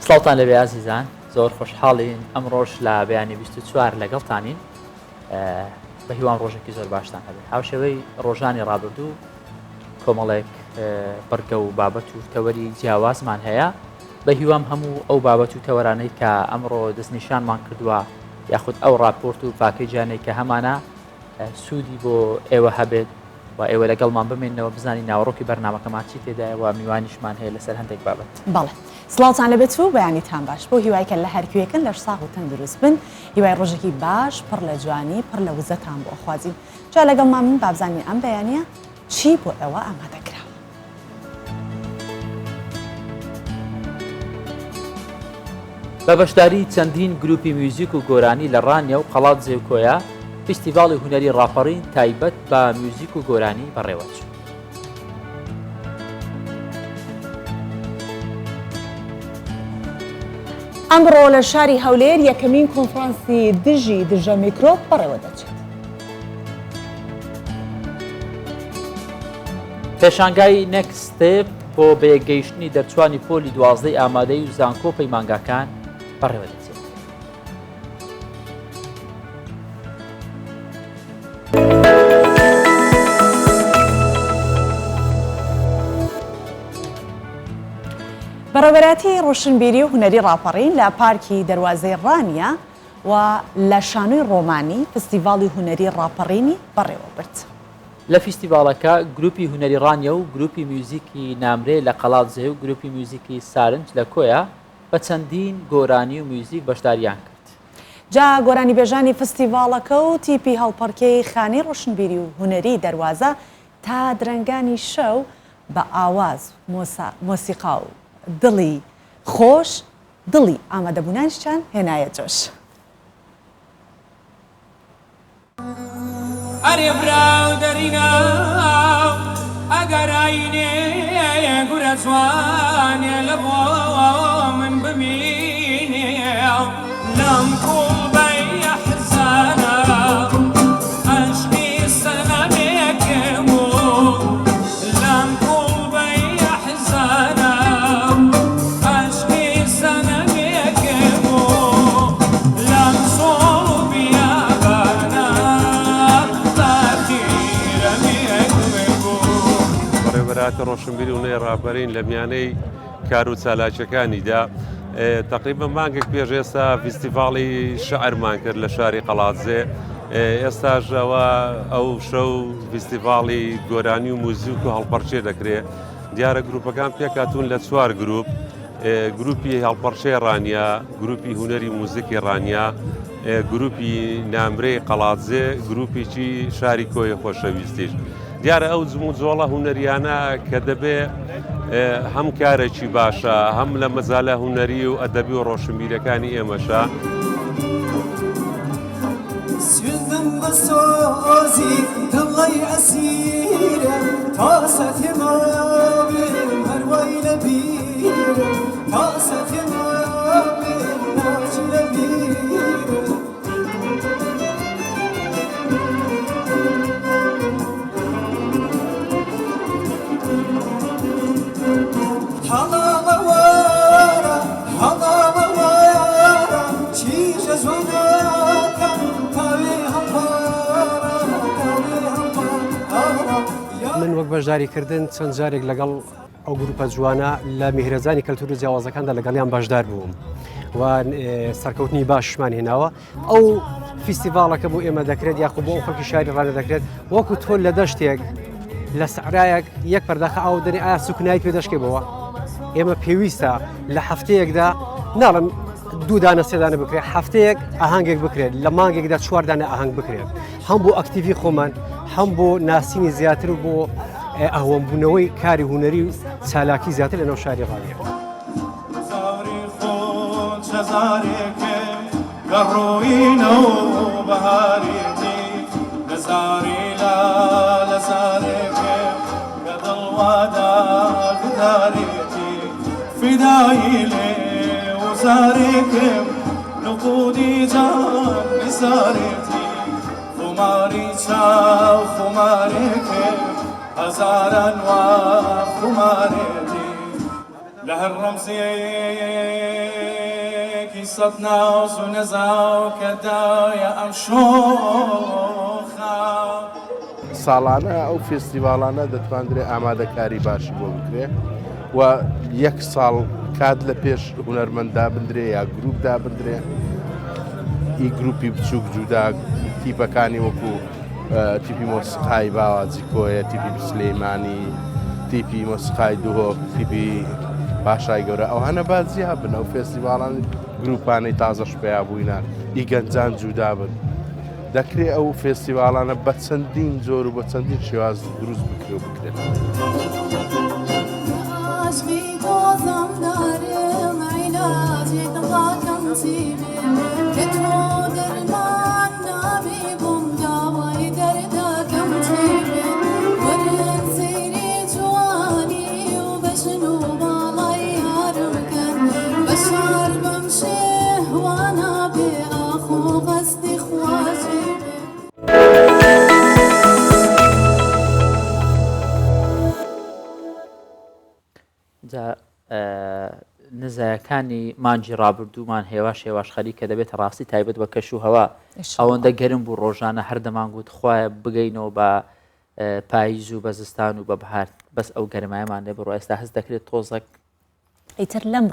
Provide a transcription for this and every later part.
سڵاوتان لەبێ ئازیزان، زۆر خۆشحاڵین ئەمڕۆژ لە بەیانی 24 لەگەڵتانین بە هیوام ڕۆژێکی زۆر باشتان هەبێت. هاوشێوەی ڕۆژانی ڕابردوو کۆمەڵێک بەرگە و بابەت و تەوەری جیاوازمان هەیە، بە هیوام هەموو ئەو بابەت و تەوەرانەی کە ئەمڕۆ دەستنیشانمان کردووە یاخود ئەو راپۆرت و پاکەیجانەی کە هەمانە سوودی بۆ ئێوە هەبێت و ئێوە لەگەڵمان بمێنەوە بزانین ناوەڕۆکی بەرنامەکەمان چی تێدایە و میوانیشمان هەیە لەسەر هەندێک بابەت. بەڵێ سڵاوتان لەبێت و بەیانیتان باش بۆ هیوایکە لە هەرکوێکن لەش ساغ و تەندروست بن، هیوای ڕۆژێکی باش پڕ لە جوانی پڕ لە وزەتان بۆ خوازیین. جا لەگەڵمان من بابزانین ئەم بەیانیە چی بۆ ئێوە ئامادەکراوە. بە بەشداری چەندین گروپی میوزیک و گۆرانی لە ڕانیا و قەڵات زێوکۆیە فیستیڤاڵی هونەری ڕاپەڕین تایبەت بە میوزیک و گۆرانی بەڕێوەچوو. ئەمڕۆ لە شاری هەولێر یەکەمین کۆنفرانسی دژی دژە میکرۆب بەڕێوە دەچێت. پێشانگای نەکستێپ بۆ بەیەکگەیشتنی دەرچوانی پۆلی 12 ئامادەی و زانکۆ پەیمانگاکان بەڕێوە دەچێت. بەڕێوەبەراتی ڕۆشنبیری و هونەری ڕاپەڕین لە پارکی دەواازەی ڕانیا و لە شانۆی ڕۆمانی فستیڤاڵی هونەری ڕاپەڕینی بەڕێوە برد. لە فیستیڤاڵەکە گروپی هونەری ڕانیا و گروپی میوزیکی نامرێ لە قەڵات زێ و گروپی میوزیکی سارنج لە کۆیە بە چەندین گۆرانی و میوزیک بەشداریان کرد. جا گۆرانی بێژانی فستیڤاڵەکە و تیپی هەڵپەرکەی خانەی ڕۆشنبیری و هونەری دەواازە تا درەنگانی شەو بە ئاواز مۆسیقا و دڵی خۆش دڵی ئامادەبوونانیشان هێنایە جۆش. ئەرێ براو دەریناو ئەگەر ئاینێ گورە جوانێ لە بۆ من ببینێ لەم کوڵ بەیە حزانە ئەشقی سەلامێکم و لەم کوڵ بەیە حزانە ئەشقی سەلامێکم و لەم سۆڵ بیابانە بەڕێوەبەراتی ڕۆشنبیری و هونەری ڕاپەڕین لە میانەی کار و چالاکیەکانیدا تقریبا مانگێک پێش ئێستا فیستیڤاڵی شەعرمان کرد لە شاری قەڵاتزێ. ئێستاش ئەو شەو فیستیڤاڵی گۆرانی و موزیک و هەڵپەرچێ دەکرێت. دیارە گروپەکان پێکاتون لە 4 گروپ، گروپی هەڵپەرچەی ڕانیا، گروپی هونەری موزیکی ڕانیا، گروپی نامرەی قەڵاتزێ، گروپیی شاری کۆیە خۆشەویستیش. دیارە ئەو جمو جۆڵە هونەریانە کە دەبێ هەم کارێکی باشە هەم لە مەزالە هونەری و ئەدەبی و ڕۆشنبیرەکانی ئێمەشە. سوێندم بە سۆزی دڵی ئەسیرە تا سەتی مابێم هەروای لەبیرە تا سەتی مابێم ناچی لەبیرە من وەک بەشداریکردن چەند جارێک لەگەڵ ئەو گروپە جوانە لە میهرەجانی کەلتور و جیاوازەکاندا لەگەڵیان بەشدار بووم و سەرکەوتنی باشمان هێناوە. ئەو فیستیڤاڵەکە بۆ ئێمە دەکرێت یاخود بۆ ئەو خەڵکی شاری ڕانە دەکرێت وەکو تۆ لە دەشتێک لە سەحرایەک یەک پەرداخە ئاو دەنێ ئایا سوکنایی پێ دەشکێبەوە. ئێمە پێویستە لە هەفتەیەکدا ناڵم 2 دانە 3 دانە بکرێت، هەفتەیەک ئاهەنگێک بکرێت، لە مانگێکدا 4 دانە ئاهەنگ بکرێت، هەم بۆ ئەکتیڤی خۆمان هەم بۆ ناسینی زیاتر و بۆ ئەهۆمبوونەوەی کاری هونەری و چالاکی زیاتر لەنەو شاری ڕانیە. گەڕۆینەوە بەهارێتی لەزاری لەزارێکێ کە دڵوادا گدارێتی فیدایی لێ وزارێکم نقودی جان نزارێتی خماری چاو خمارێکم هەزاران وا خمارێتی لە هەر ڕەمزێ قصتنا وزنزا وكدايا أمشوخا ساڵانە ئەو فێستیڤالانە دەتوانرێت ئامادەکاری باشی بۆ بکرێ و یەک ساڵ کات لە پێش هونەرمەندا بندرێ یا گروپدا بندرێ ئی گروپی بچووک جودا تیپەکانی وەکو تیپی مۆسیقای باوازی کۆیە تیپی سلەیمانی تیپی مۆسیقای دوهۆ تیپی پاشای گەورە ئەو هەنە بازییا بن ئەو فێستیڤالان گروپانەی تازەش پێیا بووینان ئی گەنجان جودا بن دەکرێت ئەو فێستیڤالانە بە چەندین جۆر و بە چەندین شێواز دروست بکرێ و بکرێت. نزایەکانی مانجی ڕابردوومان هێواش هێواش خەری کە دەبێت ڕاستی تایبەت بە کەش و هەوا ئەوەندە گەرم بوو ڕۆژانە هەردەمان گوت خوایە بگەینەوە بە پاییز و بە زستان و بە بەهار بەس ئەو گەرمایەمان لێ بڕۆ ئێستا هەست دەکرێت تۆزەک ئیتر لەم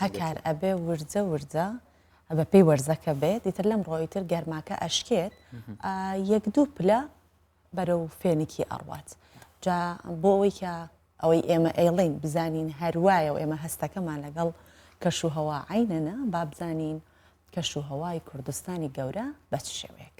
هەکار ئەبێ ورجە ئەبە پێی وەرزەکە بێت ئیتر لەم ڕۆیتر گەرماکە ئەشکێت یەک دوو پلە بەرەو فێنێکی ئەڕوات جا بۆ ئەوەی کە ئەوەی ئێمە ئەیڵین بزانین هەروایە و ئێمە هەستەکەمان لەگەڵ کەش و هەوا عینەنە با بزانین کەش و هەوای کوردستانی گەورە بە چ شێوەیەک.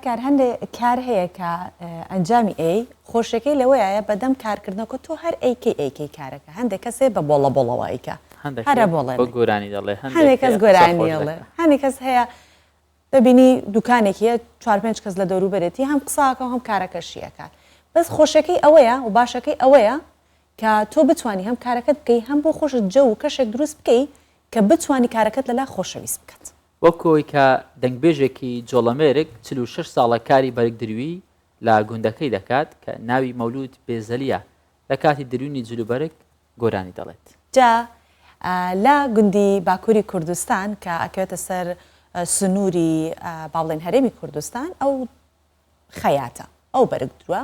هەکار هەندێک کار هەیە کە ئەنجامی ئەی خۆشەکەی لەوەیە بەدەم کارکردنەوە تۆ هەر ئەیکەی کارەکە هەندێک کەسێ بە بۆڵە بۆڵەوەیکە هەرە بۆڵێ گۆرانی دەڵێ هەندێک کەس گۆرانیڵێ هەندێک کەس هەیە دەبینی دوکانێکیە 4-5 کەس لە دەوروبەرێتی هەم قساکە هەم کارەکەشیەکات بەس خۆشەکەی ئەوەیە و باشەکەی ئەوەیە کە تۆ بتانی هەم کارەکەت بکەی هەم بۆ خۆشت جە و کەشێک دروست بکەی کە بتانی کارەکەت لەلا خۆشەویست بکات. وەکۆی کە دەنگبێژێکی جۆڵەمێرێک 46 ساڵە کاری بەرگدروی لە گوندەکەی دەکات کە ناوی مەولود بێزەلیە لە کاتی دروینی جلوبەرگ گۆرانی دەڵێت. جا لە گوندی باکووری کوردستان کە ئەکەوێتە سەر سنووری باڵێن هەرێمی کوردستان ئەو خەیاتە ئەو بەرگدووە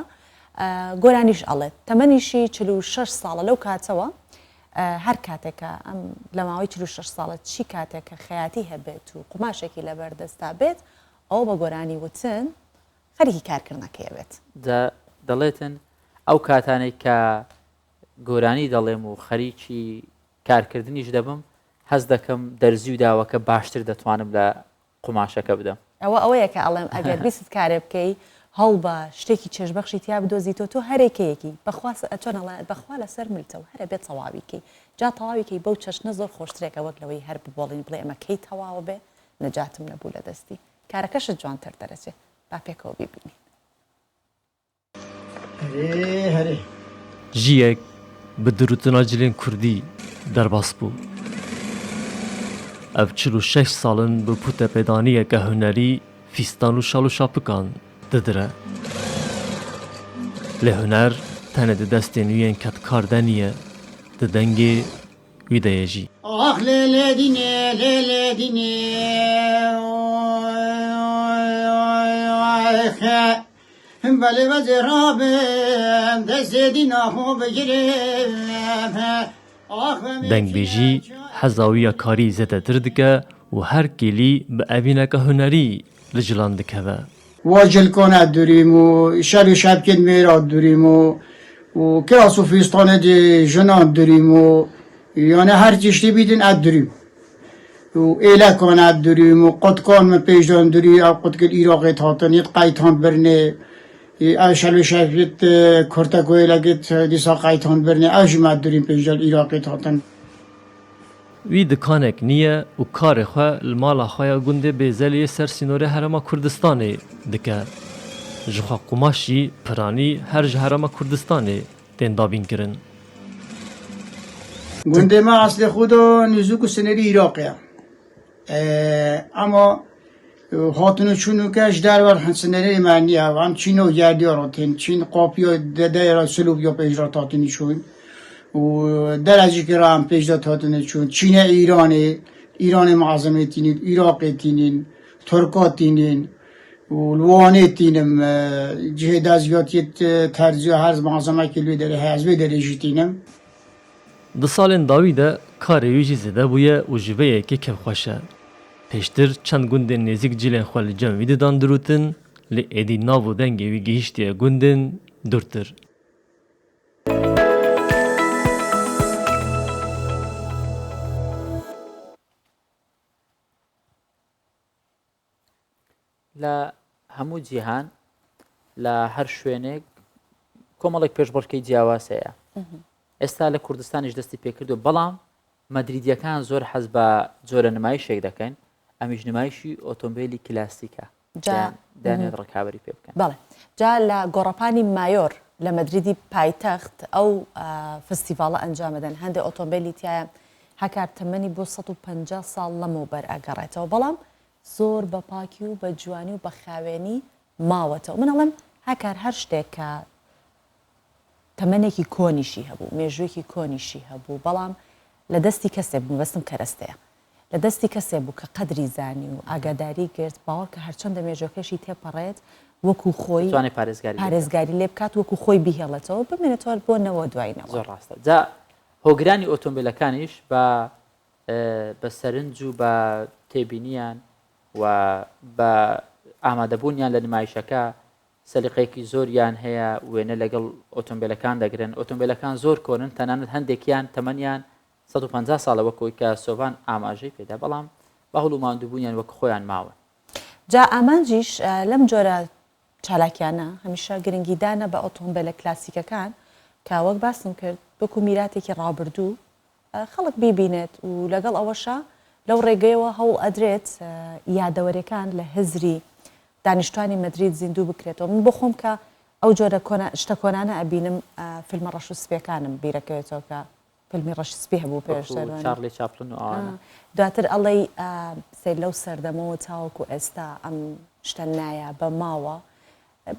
گۆرانیش ئەڵێت تەمەنیشی 46 ساڵە لەو کاتەوە هەر کاتێکە ئەم لە ماوەی 46 ساڵە چی کاتێکە خەیاتی هەبێت و قماشێکی لە بەردەستا بێت ئەو بە گۆرانی وتن خەریکی کارکردنەکەیەوێت دەڵێتن ئەو کاتانێک کە گۆرانی دەڵێم و خەریکی کارکردنیش دەبم هەز دەکەم دەرزی و داوەکە باشتر دەتوانم لە قماشەکە بدەم ئەوەیە کە ئەڵێم ئەگەر بیست کارێ بکەی هەڵ بە شتێکی چێژبەخشی تیا بدۆزیتەوە تۆ هەرێکەیەکی بەخواڵێت بەخوا لەسەر ملتەوە هەرە بێت تەواویکەی جا تەواویکەی بەو چەشنە زۆر خۆشترێکە وەک لەوەی هەر ببڵین بڵێ ئەمە کەی تەواوە بێ نەجاتم نەبوو لە دەستی کارەکەشت جوانتر دەرەچێت با پێکەوە بیبینین ژیەک بە دروتنا جلێن کوردی دەرباس بوو ئەv 46 ساڵن بە پوتە پێدانیەکە هونەری فیستان و شاڵ و شاپکان ددرە لە هونەر تەنە دەدەستێ نوێن کەت کاردە نییە دەدەنگێ ویدەیەژی ئاخ لێ دینێ لێ دینێ بەێ بەجێڕابم دەستێدی ناخۆ بگرێم دەنگبێژی حەزاویە کاری زێدەتر دکە و هەر کێلی بە ئەڤینەکە هونەری لە جلان دکەوە واجل کۆنە دووریم و شەر و شەبکێت مێرا دووریم و کراس و فیستانە دی ژنان دووریم و یانە هەر تیشتی بیدن ئە دووریم و ئێلە کۆنە دووریم و قوتکان من پێشدان دووری ئەو قوتکرد ئیراقێت هاتنیت قایتان برنێ ئەو شەر و شەبکێت کورتەکۆیلەکێت دیسا قایتان برنێ ئەو ژمە دووریم پێشدان ئیراقێت هاتن وی دکانێک نییە و کارێخوا لە ماڵا خۆیان گوندێ بێزەلیە سەر سینۆرە هەرەما کوردستانê dike ji xwe qumaşî piranî her ji herêma Kurdistanê tên dabînkirin. Gundê me eslê xwe da nûzik û sinerî Iraqê ye ama hatine çûnûke ji derwer hin sinerê me niye em Çîn û gerdiyara tên Çîn qapiya dedeyra silûbiya pêjrat hatînî çûn و درجه که را هم پیشداد هاتنه چون چین ایران معظمه تینین عراق تینین ترکا تینین و لوانه تینم جهد از یاتیت ترزیه هرز معظمه که لوی داره حزبه داره جی تینم Di salên dawî de karê wî jî zêde bûye û ji vê yekê kevxweş e. Pêştir çend gundên nêzik cilên xwe li cem wî didan dirûtin, lê êdî nav û dengê wî gihîştiye gundên durtir. لە هەموو جیهان لە هەر شوێنێک کۆمەڵێک پێشبڕکەی جیاواسەیە ئێستا لە کوردستانیش دەستی پێکردو بەڵام مەدریدیەکان زۆر حەز بە جۆرە نمایشێک دەکەن ئەمیش نمایشی ئۆتۆمبیلی کلاسیکە دانێت ڕکابی پێ بکەن بەڵێ جا لە گۆڕەپانی مایۆر لە مەدریدی پایتەخت ئەو فستیڤاڵە ئەنجامەدەن هەندێک ئۆتۆمبیلی تایە هەکار تەمەنی بۆ 150 ساڵ لەمەوبەر ئەگەڕێتەوە بەڵام زۆر بە پاکی و بە جوانی و بە خاوێنی ماوەتەوە من ئەڵێم هەکار هەر شتێک کە تەمەنێکی کۆنیشی هەبوو مێژوویەکی کۆنیشی هەبوو بەڵام لە دەستی کەسێک بوو بەستم کەرەستەیە لە دەستی کەسێک بوو کە قەدری زانی و ئاگاداری کرد باوەڕ کە هەرچەندە مێژۆکەشی تێپەڕێت وەکو خۆی پارێزگاری لێ بکات وەکو خۆی بهێڵێتەوە بمێنێتەوە بۆ نەوە دوایینەوە زۆر ڕاستە جا هۆگرانی ئۆتۆمبیلەکانیش بە سەرنج و بە تێبینیان و بە ئامادەبوونیان لە نمایشەکە سەلیقەیەکی زۆریان هەیە وێنە لەگەڵ ئۆتۆمبیلەکان دەگرن ئۆتۆمبیلەکان زۆر کۆنن تەنانەت هەندێکیان تەمەنیان 150 ساڵەوە کۆی کە سۆڤان ئاماژەی پێدا بەڵام بەهەڵ و ماندووبوونیان وەک خۆیان ماوە جا ئامانجیش لەم جۆرە چالاکیانە هەمیشە گرنگیدانە بە ئۆتۆمبیلە کلاسیکەکان کە وەک باسم کرد بەکو میراتێکی ڕابردوو خەڵک بیبینێت و لەگەڵ ئەوەشە لەو ڕێگەیەوە هەوڵ ئەدرێت یادەوەریەکان لە هزری دانیشتوانی مەدرید زیندوو بکرێتەوە من بۆ خۆم کە ئەو جۆرە شتە کۆنانە ئەبینم فیلمە ڕەش و سپیەکانم بیرەکەوێتەوە کە فیلمی ڕەش سپی هەبوو پێشتر چارلی چاپلن و دواتر ئەڵەی سەر لەو سەردەمەوە تاوەکو ئێستا ئەم شتە نایە بە ماوە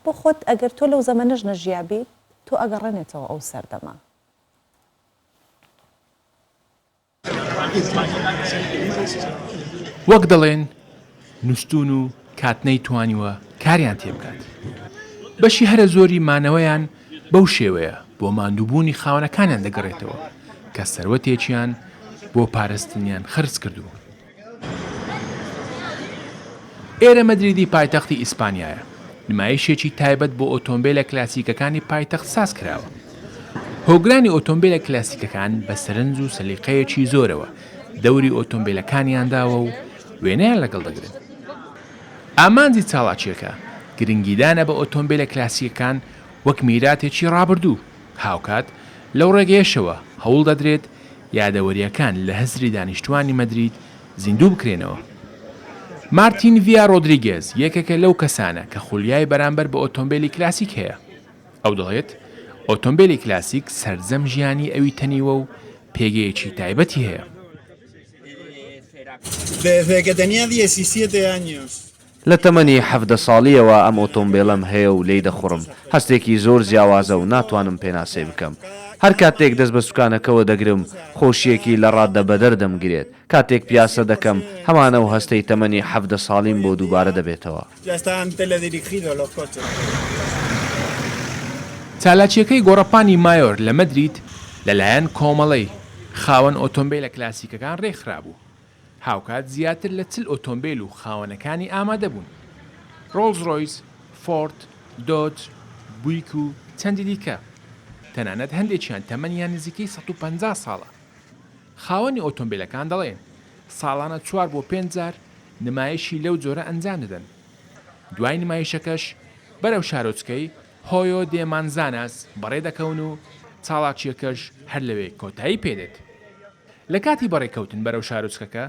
بۆ خۆت ئەگەر تۆ لەو زەمەنەش نەژیابیت تۆ ئەگەڕێنێتەوە ئەو سەردەما وەک دەڵێن نووسون و کات نەیتوانیوە کاریان تێبکات. بەشی هەرە زۆری مانەوەیان بەو شێوەیە بۆ ماندووبوونی خاوەنەکانیان دەگەڕێتەوە کە سەروەتێکیان بۆ پاراستنیان خرج کردووە. ئێرە مەدریدی پایتەختی ئیسپانیایە. نمایشێکی تایبەت بۆ ئۆتۆمبیلە کلاسیکەکانی پایتەخت ساز کراوە. هۆگرانی ئۆتۆمبیلە کلاسیکەکان بە سەرنج و سەلیقەیەکی زۆرەوە دەوری ئۆتۆمبیلەکانیانداوە و وێنەیان لەگەڵ دەگرن. ئامانجی چاڵاکیەکە گرنگیدانە بە ئۆتۆمبیلە کلاسیکەکان وەک میراتێکی ڕابردوو. هاوکات لەو ڕێگەیەشەوە هەوڵ دەدرێت یادەوەریەکان لە هەزری دانیشتوانی مەدرید زیندوو بکرێنەوە. مارتین ڤیا ڕۆدریگێز یەکێکە لەو کەسانە کە خولیای بەرامبەر بە ئۆتۆمبیلی کلاسیک هەیە. ئەو دەڵێت ئۆتۆمبیلی کلاسیک سەرجەم ژیانی ئەوی تەنیوە و پێگەیەکی تایبەتی هەیە. لە تەمەنی 17 ساڵیەوە ئەم ئۆتۆمبیلەم هەیە و لێی دەخوڕم. هەستێکی زۆر جیاوازە و ناتوانم پێناسێ بکەم. هەر کاتێک دەست بە سوکانەکەەوە دەگرم خۆشیەکی لە ڕاددە بەدەر دەمگرێت. کاتێک پیاسە دەکەم هەمانە و هەستەی تەمەنی 17 ساڵیم بۆ دووبارە دەبێتەوە. چالاکیەکەی گۆڕەپانی مایۆر لە مەدرید لەلایەن کۆمەڵەی خاوەن ئۆتۆمبیلە کلاسیکەکان ڕێکخرابوو. هاوکات زیاتر لە 40 ئۆتۆمبیل و خاوەنەکانی ئامادە بوون. ڕۆڵز ڕۆیس، فۆرد، دۆج، بویک و چەندی دیکە. تەنانەت هەندێکیان تەمەنیان نزیکەی 150 ساڵە. خاوەنی ئۆتۆمبیلەکان دەڵێن ساڵانە 4 بۆ 5 جار نمایشی لەو جۆرە ئەنجام دەدەن. دوای نمایشەکەش بەرەو شارۆچکەی هۆیۆ دێ مانزاناس بەڕێ دەکەون و چاڵاکیەکەش هەر لەوێ کۆتایی پێدێت. لە کاتی بەڕێکەوتن بەرەو شارۆچکەکە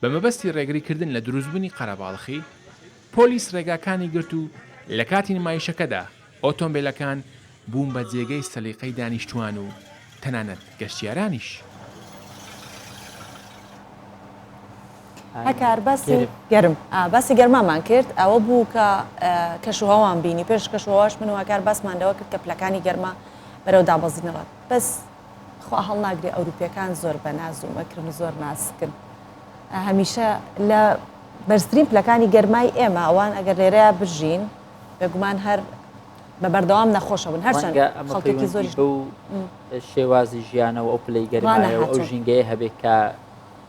بە مەبەستی ڕێگریکردن لە دروستبوونی قەرەباڵخی پۆلیس ڕێگاکانی گرت و لە کاتی نمایشەکەدا ئۆتۆمبیلەکان بوون بە جێگەی سەلیقەی دانیشتوان و تەنانەت گەشتیارانیش. هەکار باسی گەرم باسی گەرمامان کرد ئەوە بوو کە کەشوهەوان بینی پێش کەشوهەواش من هەکار باسماندەوە کرد کە پلەکانی گەرما بەرەو دابەزینەوە بەس خوا هەڵ ناگرێ ئەوروپیەکان زۆر بەناز و مەکرن زۆر ناسکن. هەمیشە لە بەرزترین پلەکانی گەرمای ئێمە ئەوان ئەگەر لێرەیە بژین بێگومان هەر بە بەردەوام نەخۆشە بوون هەرچەند خەڵکێکی زۆریش شێوازی ژیانەوە ئەو پلەی گەرمایەوە ئەو ژینگەیە هەبێت کە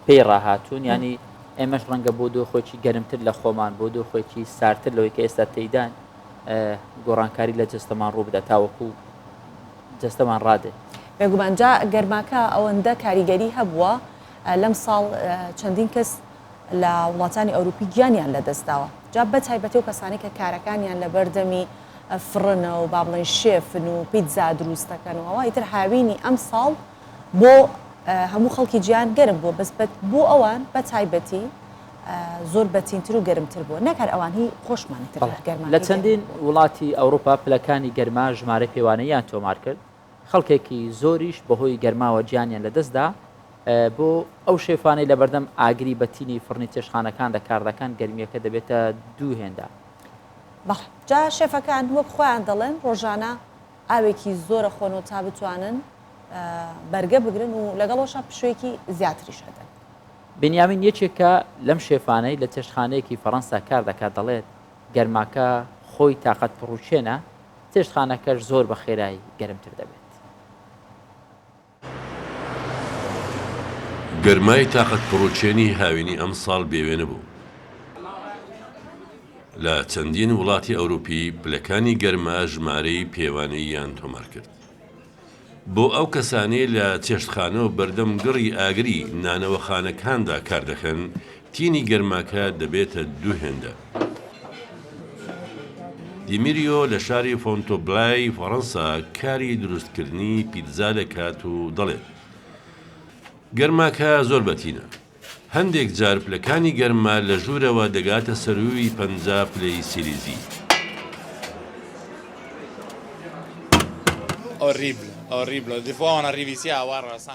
پێی ڕاهاتوون ینی ئێمەش ڕەنگە بۆ دۆ خۆی گەرمتر لە خۆمان بۆ دۆ خۆی سارتر لەوەی کە ئێستا تێیدان گۆڕانکاری لە جەستەمان ڕوو بدە تاوەکو جەستەمان ڕادێ. بێگومانجا گەرماکە ئەوەندە کاریگەری هەبووە لەم ساڵ چەندین کەس لە وڵاتانی ئەوروپی گیانیان لەدەستداوە. جا بە تایبەتی و کەسانی کە کارەکانیان لە بەردەمی فرنە و با بڵێن شێفن و پیتزا دروستەکەن و ئەوە ئیتر هاوینی ئەم ساڵ بۆ هەموو خەڵکی گیان گەرم بووە بەسبەت بۆ ئەوان بە تایبەتی زۆر بەتینتر و گەرمتر بووە نەکار ئەوان هی خۆشمانتر گەرمان. لە چەندین وڵاتی ئەوروپا پلەکانی گەرما ژمارە پێوانەیان تۆمار کرد. خەڵکێکی زۆریش بەهۆی گەرماوە گیانیان لەدەستدا بۆ ئەو شێفانەی لە بەردەم ئاگری بەتینی فڕنی چێشخانەکان دەکاردەکان گەرمیەکە دەبێتە دوو هێندا. جا شێفەکان وەک خۆیان دەڵێن ڕۆژانە ئاوێکی زۆرە خۆن و تا بتوانن بەرگە بگرن و لەگەڵەوەشە پشوێکی زیاتریش هەدەن. بنیامین یەکێکە لەم شێفانەی لە چێشخانەیەکی فەڕەنسا کار دەکات دەڵێت گەرماکە خۆی تاقەت پڕوچێنە چێشخانەکەش زۆر بە خێرایی گەرمتر دەبێت. گەرمای تاقەت پڕوچێنی هاوینی ئەم ساڵ بێوێنە بوو. لە چەندین وڵاتی ئەوروپی پلەکانی گەرما ژمارەی پێوانەییان تۆمار کرد. بۆ ئەو کەسانەی لە چێشتخانەوە بەردەم گڕی ئاگری نانەوەخانەکاندا کار دەکەن تینی گەرماکە دەبێتە دوو هێندە. دیمیریۆ لە شاری فۆنتۆبلای فەڕەنسا کاری دروستکردنی پیتزا دەکات و دەڵێت گەرماکە زۆر بەتینە. هەندێک جار پلەکانی گەرما لە ژوورەوە دەگاتە سەروی 50 پلەی سیلیزی.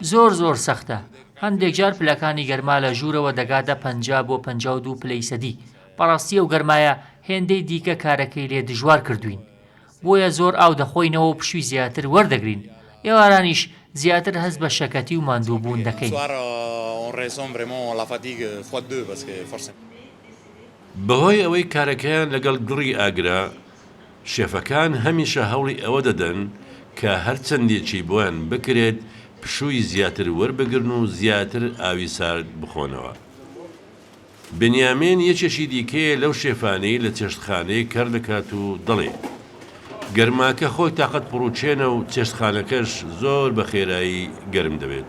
زۆر سەختە. هەندێک جار پلەکانی گەرما لە ژوورەوە دەگاتە 50 بۆ 52 پلەی سەدی. بەڕاستی ئەو گەرمایە هێندەی دیکە کارەکەی لێ دژوار کردوین. بۆیە زۆر ئاو دەخۆینەوە و پشووی زیاتر وەردەگرین. ئێوارانیش زیاتر هەست بە شەکەتی و ماندووبوون دەکەین. بەهۆی ئەوەی کارەکەیان لەگەڵ گڕی ئاگرا شێفەکان هەمیشە هەوڵی ئەوە دەدەن کە هەر چەندێکی بۆیان بکرێت پشووی زیاتر وەربگرن و زیاتر ئاوی سارد بخۆنەوە. بنیامین یەکێکی دیکەیە لەو شێفانەی لە چێشتخانەی کار دەکات و دەڵێ گەرماکە خۆی تاقەت پڕوچێنە و چێشتخانەکەش زۆر بە خێرایی گەرم دەبێت.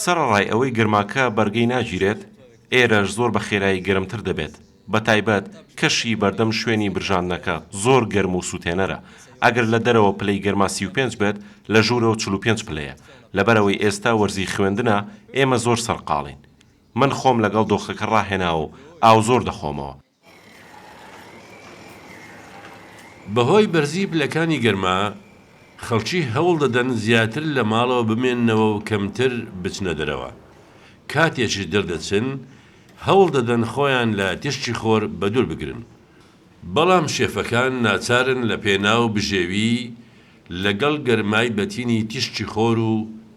سەرڕای ئەوەی گرماکە بەرگەی ناگیرێت ئێرەش زۆر بە خێرایی گەرمتر دەبێت. بە تایبەت کەشی بەردەم شوێنی برژاندنەکە زۆر گەرم و سووتێنەرە. ئەگەر لە دەرەوە پلەی گەرما 35 بێت لە ژوورەوە 45 پلەیە. لەبەرەوەی ئێستا وەرزی خوێندنە ئێمە زۆر سەرقاڵین. من خۆم لەگەڵ دۆخەکە ڕاهێناوە و ئاو زۆر دەخۆمەوە. بەهۆی بەرزی پلەکانی گەرما خەڵکی هەوڵ دەدەن زیاتر لە ماڵەوە بمێننەوە و کەمتر بچنە دەرەوە. کاتێکی دەردەچن هەوڵ دەدەن خۆیان لە تشتی خۆر بەدوور بگرن. بەڵام شێفەکان ناچارن لە پێناو بژێوی لەگەڵ گەرمای بەتینی تشتی خۆر و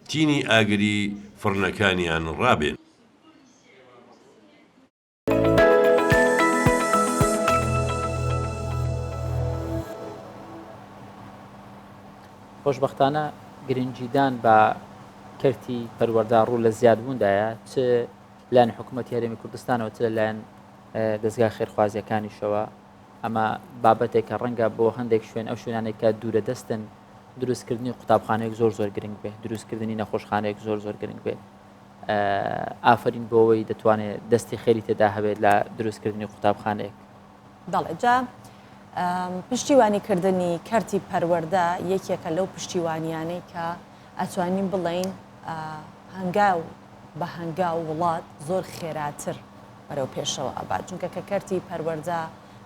تینی ئاگری فڕنەکانیان ڕابێن. خۆشبەختانە گرنگیدان بە کەرتی پەروەردە ڕوو لە زیادبووندایە چ لایەن حکوومەتی هەرێمی کوردستانەوە چ لەلایەن دەستگای خێرخوازیەکانیشەوە ئەمە بابەتێکە ڕەنگە بۆ هەندێک شوێن ئەو شوێنانێک کە دوورە دەستن دروستکردنی قوتابخانەیەک زۆر زۆر گرنگ بێ دروستکردنی نەخۆشخانەیەک زۆر زۆر گرنگ بێ ئافرین بۆەوەی دەتوانێت دەستی خێری تێدا هەبێت لە دروستکردنی قوتابخانەیەک. دەڵێ جا پشتیوانیکردنی کەرتی پەروەردە یەکێکە لەو پشتیوانیانەی کە ئەتوانین بڵین هەنگاو بە هەنگاو وڵات زۆر خێراتر بەرەو پێشەوە ئەبات چونکە کە کەرتی پەروەردە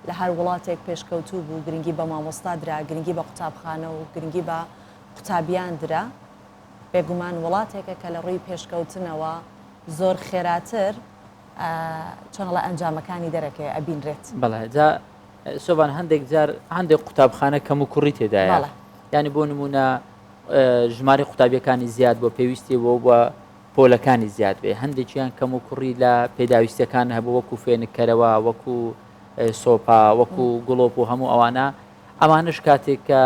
لە هەر وڵاتێک پێشکەوتوو بوو گرنگی بە مامۆستا درا گرنگی بە قوتابخانە و گرنگی بە قوتابیان درا بێگومان وڵاتێکە کە لە ڕووی پێشکەوتنەوە زۆر خێراتر چۆنڵە ئەنجامەکانی دەرەکەی ئەبینرێت. بەڵێ جا سۆبان هەندێک جار هەندێک قوتابخانە کەم و کوڕی تێدایە یعنی بۆ نمونە ژماری قوتابیەکانی زیاد بۆ پێویستی بۆ پۆلەکانی زیاد بێ هەندێکیان کەم و کوڕی لە پێداویستەکان هەبوو وەکو فێنکەرەوە وەکو سۆپا وەکو گوڵۆپ و هەموو ئەوانە ئەمانش کاتێک کە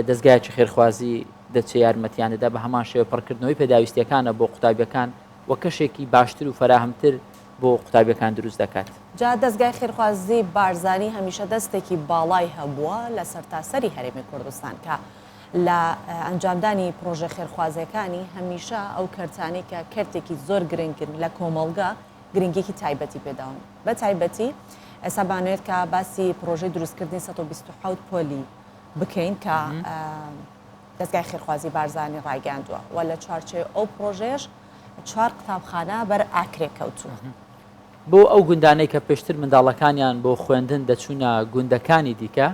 دەستگایکی خێرخوازی دەچێ یارمەتیانەدا بە هەمان شێوە پڕکردنەوەی پێداویستیەکانە بۆ قوتابیەکان وە کەشێکی باشتر و فەراهەمتر بۆ قوتابیەکان دروست دەکات. جا دەستگای خێرخوازی بارزانی هەمیشە دەستێکی باڵای هەبووە لە سەرتاسەری هەرێمی کوردستان کە لە ئەنجامدانی پرۆژە خێرخوازیەکانی هەمیشە ئەو کەرتانی کە کەرتێکی زۆر گرنگن لە کۆمەڵگە گرنگێکی تایبەتی پێداون بە تایبەتی ئێستا بانوێت کە باسی پرۆژەی دروستکردنی 127 پۆلی بکەین کە دەستگای خێرخوازی بارزانی ڕایگەاندووە و لە چوارچێ ئەو پرۆژێش 4 قوتابخانە بەر ئاکرێ کەوتووە. بۆ ئەو گوندانەی کە پێشتر منداڵەکانیان بۆ خوێندن دەچوونە گوندەکانی دیکە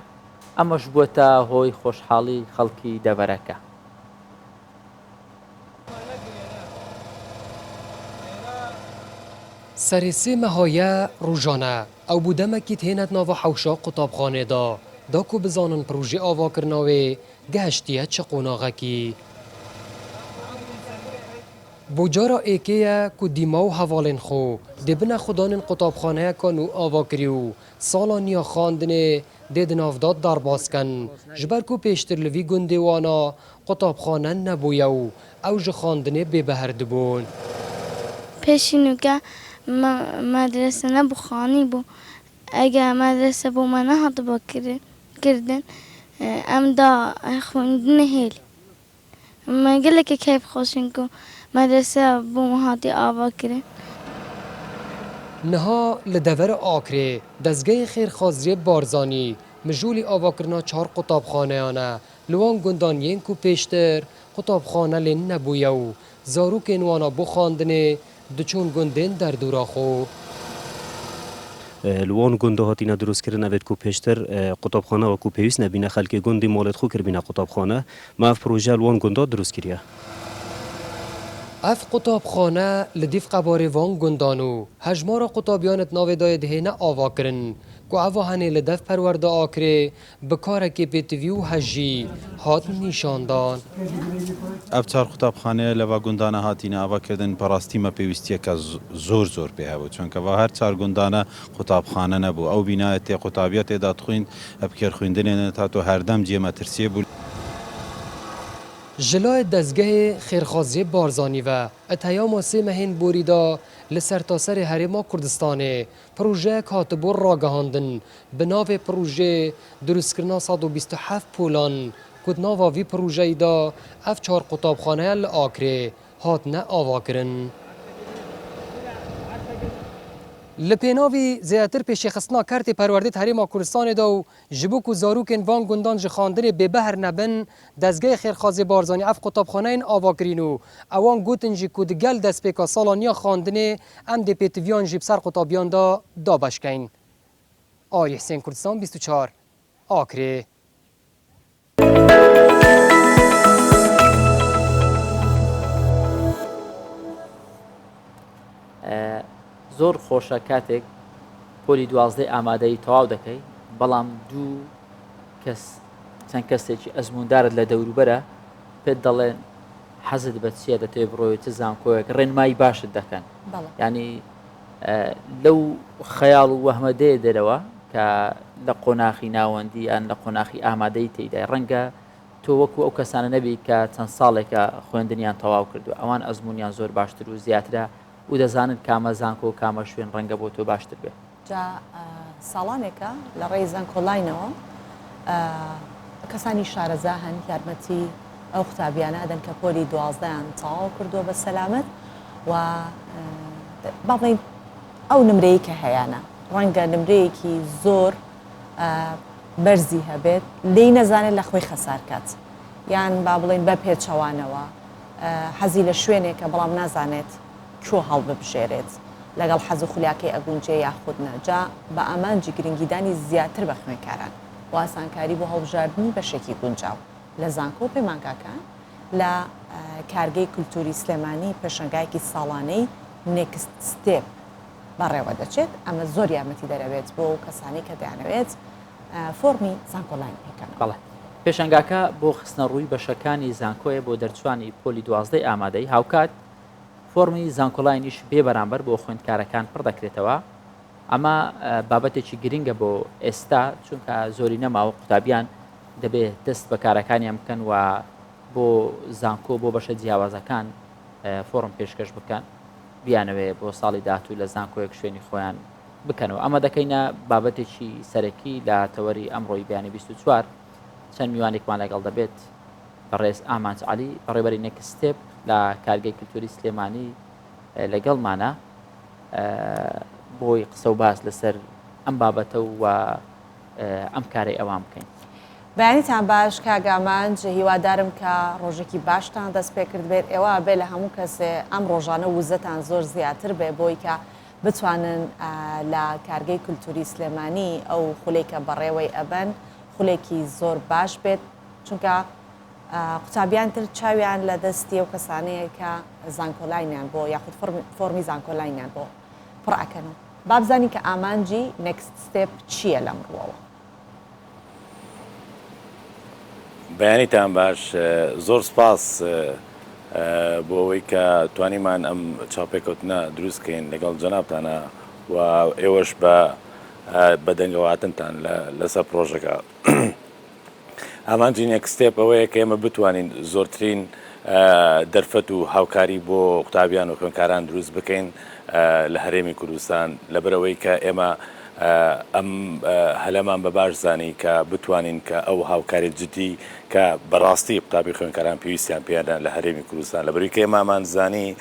ئەمەش بووە هۆی خۆشحاڵی خەڵکی دەڤەرەکە. سەرێسێ مەهۆیە ڕوژانە ئەو بوودەمەکی هێنەت ناوە حەوشە قوتابخانێدا داکو بزانن پروژی ئاواکردنەوەی گەهشتیە چ قۆناغەکی. بۆ جارە ئێکەیە کو دیما و هەواڵێن خۆ دێبنە خوددانن قوتابخانەیەکان و ئاواکری و ساڵا نیە خواندنێ دێد ناوداد دەرباسکەن ji ber ku pêştir li vî gundê wana qutobxane nebûye û ew ji xwandinê bêbeher dibûn. Pêşînûke medrese nebû xanî bû eger medrese bû me nehatibe kirdin em da xwendinê hêl me gelekî keyf xweşin ku medrese bû me hatî avakirin. Niha li devera Akrê dezgehê xêrxwaziyê Barzanî mijûlî avakirina 4 qutabxaneyan e li wan gundan yên ku pêştir qutabxane lê nebûye û zarokên wana bû xwandinê diçûn gundên derdûra xwe. Li wan gunda hatîne drûstkirin evêt ku pêştir qutabxane wekû pêwîst nebîne xelkê gundî malê xwe kirbîne qutabxane me ev proje li wan gunda drûst kiriye. اف قوتابخانه لدیف قباریوان گندانو هجمار قوتابیانت ناوی داید هینه آوا کرن که آوا هنه لدف پرورده آکره بکاره که پیتویو هجی هات نیشاندان. افچار قوتابخانه لوا گندانه هاتینه آوا کردن پراستی ما پیوستیه که زور پیه بود چون که و هر چار گندانه قوتابخانه نبود او بینایت قوتابیت داد خویند ابکر خویندن تا تو هر دم جیه مترسیه بود. جلای دزگه خیرخازی بارزانی و اتهام سه مهین بوریدا لسرتاسر هرما کردستانه پروژه کاتبور را گهاندن به ناو پروژه دروست کردن 127 پولان کد ناو وی پروژه دا اف 4 قطابخانه لآکره هات نه آوا کرن. لپیناوی زیاتر پیش خستنا کرتی پروردید هریما کردستان دو جبوک و زاروکن وان گندان جخاندن به بهر نبن دزگه خیرخازی بارزانی اف قطابخانه این آوا کرینو اوان گوتن جی کود گل دست پیکا سالانیا خاندنه ام دی پیتویان جی بسر قطابیان دا بشکین. آری حسین کردستان 24 آکره. زۆر خۆشە کاتێک پۆلی 12 ئامادەی تەواو دەکەی بەڵام دوو کەس چەند کەسێکی ئەزموندارت لە دەوروبەرە پێت دەڵێن حەزت بە چیە دەتێ بڕۆی چ زانکۆیەک ڕێنمایی باشت دەکەن ینی لەو خەیاڵ و وەهمەدەیە دەرەوە کە لە قۆناخی ناوەندی یان لە قۆناخی ئامادەی تێیدا ڕەنگە تۆ وەکو ئەو کەسانە نەبی کە چەند ساڵێکە خوێندنیان تەواو کردو ئەوان ئەزمونیان زۆر باشتر و زیاترە و دەزانن کامە زانکۆ و کامە شوێن ڕەنگە بۆ تۆ باشتر بێت. جا ساڵانێکە لە ڕێی زانکۆلاینەوە کەسانی شارەزا هەن یارمەتی ئەو قوتابیانە دەن کە پۆلی 12یان تەواو کردووە بە سەلامەت و بەڵێن ئەو نمرەیە کە هەیەە ڕەنگە نمرەیەکی زۆر بەرزی هەبێت لی نەزانێت لە خۆی خەسارکات یان با بڵێن بە پێچەوانەوە حەزی لە شوێنێکە بەڵام نازانێت چۆ هەڵ ببژێرێت لەگەڵ حەز و خولیاکەی ئەگونجێ یاخود نەجا بە ئامانجی گرنگیدانی زیاتر بە خوێنکاران و ئاسانکاری بۆ هەڵبژاردننی بەشێکی گونجاو لە زانکۆ پەیمانگاکان لە کارگەی کولتوری سلێمانی پێشەنگایەکی ساڵانەی نێکست ستێپ بەڕێوە دەچێت ئەمە زۆر یارمەتی دەرەوێت بۆ کەسانی کە دەیانەوێت فۆرمی زانکۆلاین بکەن. بەڵێ پێشەنگاکە بۆ خستنە ڕووی بەشەکانی زانکۆیە بۆ دەرچوانی پۆلی 12 ئامادەی هاوکات فۆرمی زانکۆلاینیش بێ بەرامبەر بۆ خوێندکارەکان پڕ دەکرێتەوە ئەمە بابەتێکی گرنگە بۆ ئێستا چونکە زۆری نەماوە قوتابیان دەبێت دەست بە کارەکانیان بکەن و بۆ زانکۆ بۆ بەشە جیاوازەکان فۆرم پێشکەش بکەن بیانەوێ بۆ ساڵی داهاتوو لە زانکۆیەک شوێنی خۆیان بکەنەوە ئەمە دەکەینە بابەتێکی سەرەکی لە تەوەری ئەمڕۆی بیانی 24 چەند میوانێکمان لەگەڵ دەبێت بەڕێز ئامانج عەلی بەڕێبەری نێکستێپ لە کارگەی کولتوری سلێمانی لەگەڵمانە بۆی قسە و باس لەسەر ئەم بابەتە و ئەم کارەی ئەوان بکەین. بەیانیتان باش کاگامانج هیوادارم کە ڕۆژێکی باشتان دەست پێ کرد بێت ئێوە بێ لە هەموو کەسێ ئەم ڕۆژانە وزەتان زۆر زیاتر بێ بۆی کە بتوانن لە کارگەی کولتوری سلێمانی ئەو خولێکە بەڕێوەی ئەبەن خولێکی زۆر باش بێت چونکە قوتابیان تر چاویان لە دەستی ئەو کەسانەیە کە زانکۆلاینیان بۆ یاخود فۆرمی زانکۆلاینیان بۆ پڕەکەنەوە بابزانی کە ئامانجی نێکست ستێپ چییە لەم ڕووەوە. بەیانیتان باش زۆر سپاس بۆ ئەوەی کە توانیمان ئەم چاپێکەوتنە دروستکەین لەگەڵ جەنابتانە و ئێوەش بە دەنگەواتنتان لەسەر پرۆژەکە. ئامانجی نێکستێپ ئەوەیە کە ئێمە بتوانین زۆرترین دەرفەت و هاوکاری بۆ قوتابیان و خوێندکاران دروست بکەین لە هەرێمی کوردستان لەبەرەوەی کە ئێمە ئەم هەلەمان بە باش زانی کە بتوانین کە ئەو هاوکاری جدی کە بەڕاستی قوتابی خوێندکاران پێویستیان پێیان لە هەرێمی کوردستان لەبەرەوەی کە ئێمەمان زانی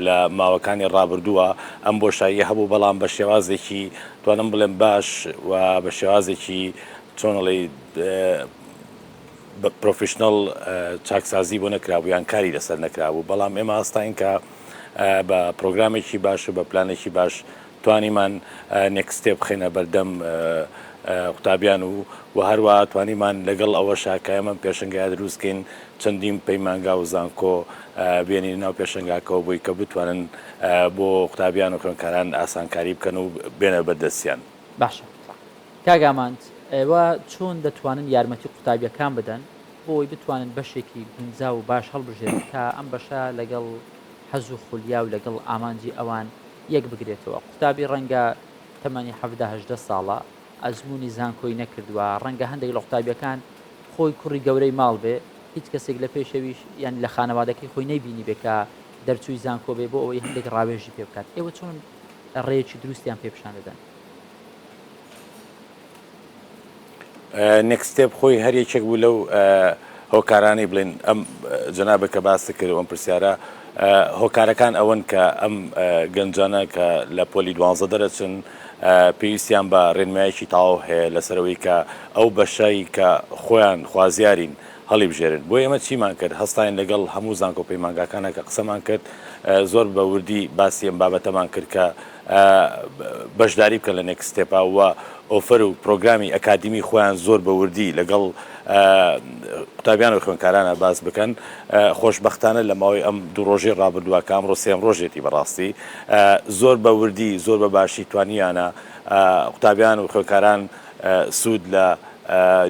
لە ماوەکانی ڕابردووە ئەم بۆشایی هەبوو بەڵام بە شێوازێکی توانم بڵێم باش و بە شێوازێکی چۆنڵی پرۆفشنەڵ چاکسازی بۆ نەکرابوو یان کاری لەسەر نەکرابوو بەڵام ئێمە ئاستاین کە بە پرۆگرامێکی باش و بە پلانێکی باش توانیمان نێکستێپ بخینە بەردەم قوتابیان و هەروە توانیمان لەگەڵ ئەوە شاکایەمە پێشنگای دروستکەین چەندین پەیمانگا و زانکۆ بێنی ناو پێشنگاکەەوە بۆی کە بتوانن بۆ قوتابیان و خوێندکاران ئاسانکاری بکەن و بێنە بەردەستیان. باشە کاگاماند ئێوە چۆن دەتوانن یارمەتی قوتابیەکان بدەن بۆی بتوانن بەشێکی گونجاو و باش هەڵبژێن کە ئەم بەشە لەگەڵ حەز و خولیا و لەگەڵ ئامانجی ئەوان یەک بگرێتەوە. قوتابی ڕەنگە تەمەنی 17 ساڵە ئەزمموی زانکۆی نەکردووە، ڕەنگە هەندێک لە قوتابیەکان خۆی کوڕی گەورەی ماڵ بێ هیچ کەسێک لە پێشەویش یان لە خانەوادەکەی خۆی نەیبینی بێکە دەرچووی زانکۆ بێ بۆ ئەوەی هەندێک ڕاوێژی پێ بکات. ئێوە چۆن ڕێیەکی دروستیان پێپشان دەدەن؟ نێکستێپ خۆی هەرێکێک بوو لەو هۆکارانی بڵێن ئەم جەنابە کە باسی کرد ئەم پرسیارە هۆکارەکان ئەوەن کە ئەم گەنجانە کە لە پۆلی 12 دەرەچن پێویستیان بە ڕێنمایەکی تاو هەیە لەسەرەوەی کە ئەو بەشەی کە خۆیان خوازیارین هەڵی بژێرن. بۆ ئێمە چیمان کرد هەستاین لەگەڵ هەموو زانکۆ پەیمانگاکانە کە قسەمان کرد زۆر بە وردی باسی ئەم بابەتەمان کرد کە بەشداری بکە لە نێکستێپا وە ئۆفەر و پرۆگرامی ئەکادمی خۆیان زۆر بە وردی لەگەڵ قوتابیان و خوێندکارانە باس بکەن. خۆشبەختانە لە ماوەی ئەم دوو ڕۆژی ڕابردووە کە ئەمڕۆ سێم ڕۆژێتی بەڕاستی زۆر بە وردی زۆر بە باشی توانیانە قوتابیان و خوێندکاران سوود لە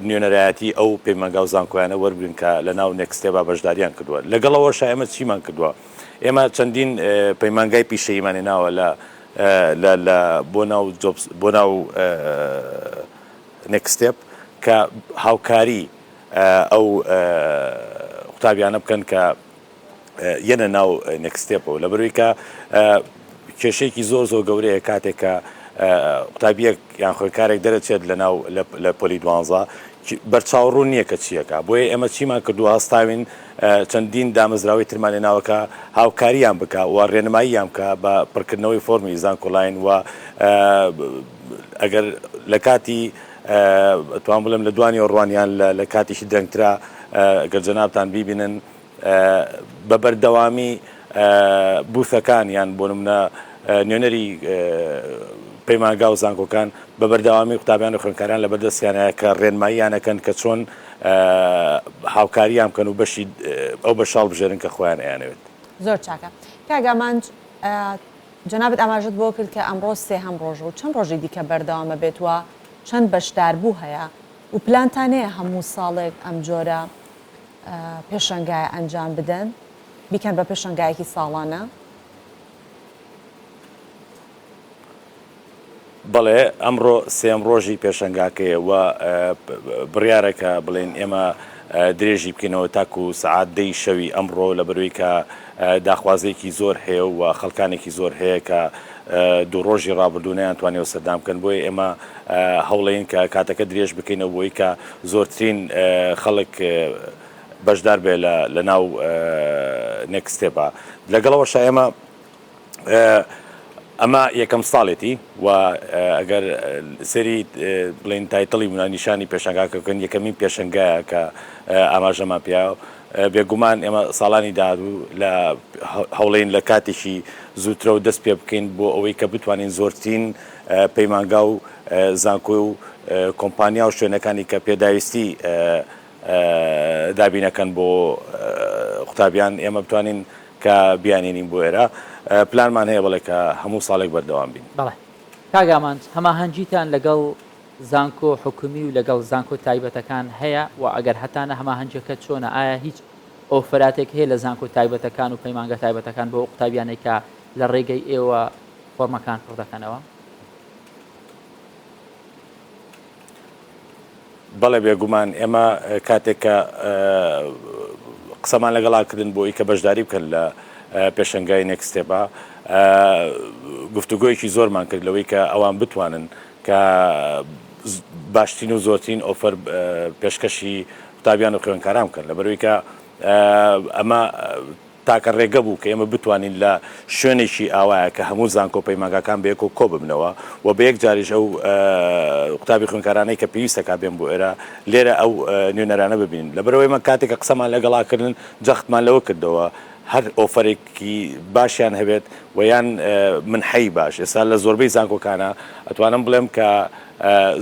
نوێنەرایەتی ئەو پەیمانگا و زانکۆیانە وەربگرن کە لە ناو نێکستێپا بەشداریان کردووە. لەگەڵەوەش ئێمە چیمان کردووە؟ ئێمە چەندین پەیمانگای پیشەیمانی ناوە بۆ ناو نێکستێپ کە هاوکاری ئەو قوتابیانە بکەن کە یەنە ناو نێکستێپەوە لەبەرەوەی کە کێشەیەکی زۆر گەورەیە کاتێک کە قوتابیەک یان خوێندکارێک دەرەچێت لە پۆلی 12 بەرچاوڕوو نییە کە چیەکە. بۆیە ئێمە چیمان کردووە هەستاوین چەندین دامەزراوی ترمانی ناوەکە هاوکاریان بکە و ڕێنماییان بکە بە پڕکردنەوەی فۆرمی زانکۆلاین و ئەگەر لە کاتی توان بڵێم لە دوانی ڕوانیان لە کاتیشی درەنگترا گەر جەنابتان بیبینن بە بەردەوامی بوثەکان یان بۆ نمونە نوێنەری پەیمانگا و زانکۆکان بە بەردەوامی قوتابیان و خوێندکاران لە بەردەستیانەیە کە ڕێنماییانەکەن کە چۆن هاوکاریان بکەن و بەشی ئەو بە شاڵ بژێرن کە خۆیان ئەیانەوێت. زۆر چاکە کاگامانج جەنابەت ئاماژەت بۆ کرد کە ئەمڕۆ سێهەم ڕۆژ و چەند ڕۆژی دیکە بەردەوامە بێتوە چەند بەشداربوو هەیە و پلانتانەیە هەموو ساڵێک ئەم جۆرە پێشەنگای ئەنجام بدەن بیکەن بە پێشەنگایەکی ساڵانە؟ بەڵێ ئەمڕۆ سێم ڕۆژی پێشەنگاکەیە و بڕیارەکە بڵێن ئێمە درێژی بکەینەوە تاکو سعات 10 شەوی ئەمڕۆ لە بەروی کە داخوازێکی زۆر هەیە و خەڵکانێکی زۆر هەیە کە دوو ڕۆژی ڕابردوو نەیانتوانێەوە سەردام بکەن. بۆیە ئێمە هەوڵەین کە کاتەکە درێژ بکەینەوە بۆی کە زۆرترین خەڵک بەشدار بێ لە ناو نێکستێپا. لەگەڵەوەش ئێمە ئەمە یەکەم ساڵێتی و ئەگەر سەری بڵین تایتڵی نیشانی پێشەنگاکەکەن یەکەمین پێشەنگایە کە ئاماژەمان پیاوە بێگومان ئێمە ساڵانی داهاتوو لە هەوڵین لە کاتێکی زووترە و دەست پێ بکەین بۆ ئەوەی کە بتوانین زۆرترین پەیمانگا و زانکۆی و کۆمپانیا و شوێنەکانی کە پێداویستی دابینەکەن بۆ قوتابیان ئێمە بتوانین کە بیانێنین بۆ ئێرە. پلانمان هەیە بڵێ کە هەموو ساڵێک بەردەوام بین. بەڵێ کاگامانج هەماهەنگیتان لەگەڵ زانکۆ حکومی و لەگەڵ زانکۆ تایبەتەکان هەیە و ئەگەر هەتانە هەماهەنجەکە چۆنە ئایا هیچ ئۆفراتێک هەیە لە زانکۆ تایبەتەکان و پەیمانگە تایبەتەکان بۆ قوتابیانێک کە لە ڕێگەی ئێوە فۆرمەکان پڕ دەکەنەوە؟ بەڵێ بێگومان ئێمە کاتێککە قسەمان لەگەڵاکردن بۆی کە بەشداری بکەن لە پێشەنگای نێکستێپا گفتوگۆیەکی زۆرمان کرد لەوەی کە ئەوان بتوانن کە باشترین و زۆرترین ئۆفەر پێشکەشی قوتابیان و خوێندکاران بکەن لەبەرەوەی کە ئەمە تاکە ڕێگە بوو کە ئێمە بتوانین لە شوێنێکی ئاوایە کە هەموو زانکۆ پەیمانگاکان بەیەک و کۆ ببنەوە و بە یەک جاریش ئەو قوتابی خوێندکارانەی کە پێویستەکە بێن بۆ ئێرە لێرە ئەو نوێنەرانە ببین. لەبەرەوەی مە کاتێکە قسەمان لەگەڵاکردن جەختمان لەوە کردەوە هەر ئۆفرێکی باشیان هەبێت ویان منحەی باش ئێستا لە زۆربەی زانکۆکانە ئەتوانم بڵێم کە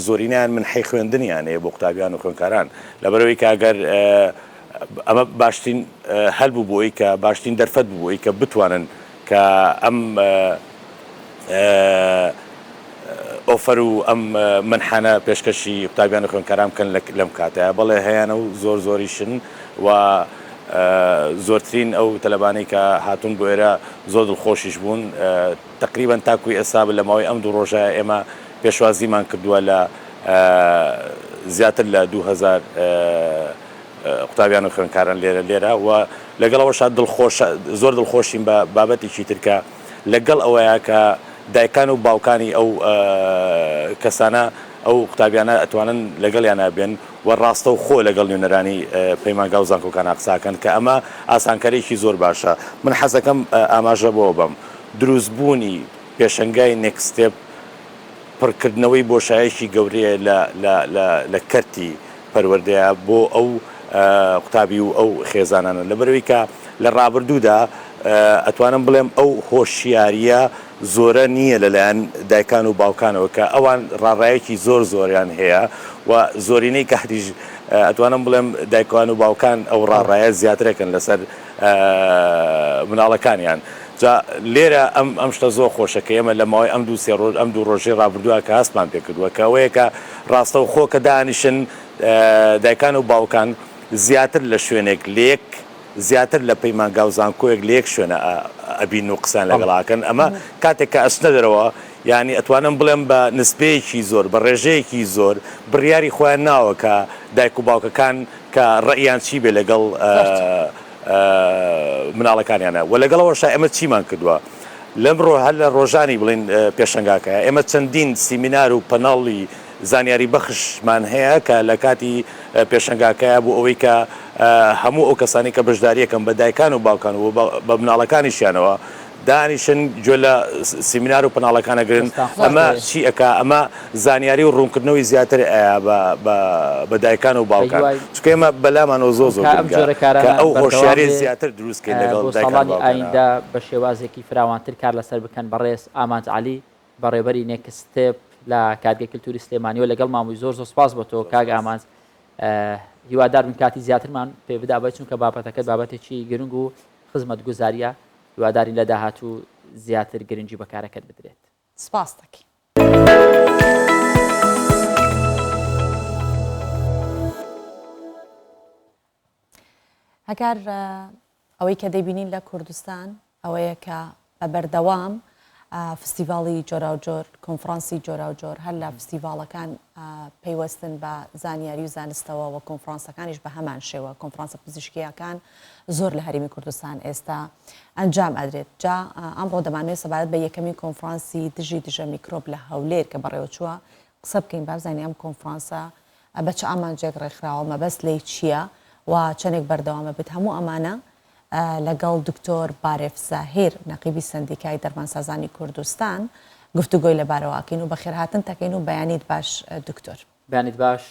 زۆرینیان منحەی خوێندنیانەیە بۆ قوتابیان و خوێندکاران لەبەرەوەی کە ئەگەر ئەمە باشترین هەلبوو بۆی کە باشترین دەرفەت بووی کە بتوانن کە ئەم ئۆفەر و ئەم منحانە پێشکەشی قوتابیان و خوێندکاران بکەن لەم کاتەیە بەڵێ هەیەە و زۆریشن و زۆرترین ئەو تەلەبانەی کە هاتوون بۆ ئێرە زۆر دڵخۆشیش بوون تقریبان تاکوی ئێستا لە ماوەی ئەم دوو ڕۆژە ئێمە پێشوازیمان کردووە لە زیاتر لە 2000 قوتابیان و خوێندکاران لێرە و لەگەڵەوەش زۆر دڵخۆشین بە بابەتێکی ترکە لەگەڵ ئەوەیە کە دایکان و باوکانی ئەو کەسانە ئەو قوتابیانە ئەتوانن لەگەڵیانە بێن و ڕاستە و خۆ لەگەڵ نوێنەرانی پەیمانگا و زانکۆکانە قساکەن کە ئەمە ئاسانکاریی زۆر باشە من حەزەکەم ئاماژە بۆ بم دروستبوونی پێشەنگای نێکستێپ پڕکردنەوەی بۆشایەکی گەورەیە لە کەرتی پەروەردەیە بۆ ئەو قوتابی و ئەو خێزانانە لەبەرەوەی کە لە ڕابردوودا ئەتوانم بڵێم ئەو هۆشیاریە زۆرە نییە لەلایەن دایکان و باوکانەوە کە ئەوان ڕاڕایەکی زۆریان هەیە و زۆرینەی کاتیش ئەتوانم بڵێم دایکان و باوکان ئەو ڕاڕایە زیاترەکەن لەسەر مناڵەکانیان جا لێرە ئەم شتە زۆر خۆشە کە ئێمە لە ماوەی ئەم دوو ڕۆژەی ڕابردووە کە هەستمان پێکردووە کە ئەوەیە کە ڕاستە و خۆ کە دانیشن دایکان و باوکان زیاتر لە شوێنێک لێک زیاتر لە پەیمانگا و زانکۆیەک لێک شوێنە ئەبین و قسان لەگەڵاکەن ئەمە کاتێک کە ئەچنە دەرەوە یعنی ئەتوانم بڵێم بە نسبەیەکی زۆر بە ڕێژەیەکی زۆر بڕیاری خۆیان ناوە کە دایک و باوکەکان کە ڕەئیان چی بێ لەگەڵ مناڵەکانیانە و لەگەڵەوەش ئێمە چیمان کردووە لەمڕۆ هەر لە ڕۆژانی بڵین پێشەنگاکەیە ئێمە چەندین سیمینار و پەناڵی زانیاری بەخشمان هەیە کە لە کاتی پێشەنگاکەیە بۆ ئەوەی کە هەموو ئەو کەسانی کە بەشداریەکەم بە دایکان و باوکان و بە مناڵەکانیشیانەوە دانیشن گوێ لە سیمینار و پەناڵەکانەگرن ئەمە چی ئەکا ئەمە زانیاری و ڕوونکردنەوەی زیاتر بە دایکان و باوکان چکە ئێمە بەلامانەوە زۆر کە ئەو هۆشیاری زیاتر دروستکەین لەگەڵ ساڵانی ئایندا بە شێوازێکی فراوانتر کار لەسەر بکەن بەڕێز ئامانج عەلی بەڕێبەری نێکستێپ لە کارگەی کللتوری سلێمانی و لەگەڵ مامۆی زۆر سپاس بۆ تۆ کاگ ئامانج هیوادار بن کاتی زیاترمان پێ بدا بە چونکە بابەتەکەت بابەتێکی گرنگ و خزمەت گوزاریە هیواداری لە داهاتوو زیاتر گرنگی بەکارەکەت بدرێت سپاس دەکەین ئەگەر ئەوەی کە دەیبینین لە کوردستان ئەوەیە کە بە بەردەوام فستیڤاڵی جۆرا و جۆر کۆنفرانسی جۆرا و جۆر هەر لە فستیڤاڵەکان پەیوەستن بە زانیاری و زانستەوە و کۆنفرانسەکانیش بە هەمان شێوە کۆنفرانسە پزیشکیەکان زۆر لە هەرێمی کوردستان ئێستا ئەنجام ئەدرێت جا ئەمڕۆ دەمانوێت سەبارەت بە یەکەمی کۆنفرانسی دژی دژە میکرۆب لە هەولێر کە بەڕێوەچووە قسە بکەین بابزانانی ئەم کۆنفرانسە بە چ ئامانجێک ڕێکخراوە مەبەست لێی چییە و چەندێک بەردەوامە بێت هەموو ئەمانە لەگەڵ دکتۆر بارێف زاهیر نەقیبی سندیکای دەرمانسازانی کوردستان گفتوگۆی لەبارەوەکەین و بەخێرهاتن تەکەین و بەیانیت باش دکتۆر بەیانیت باش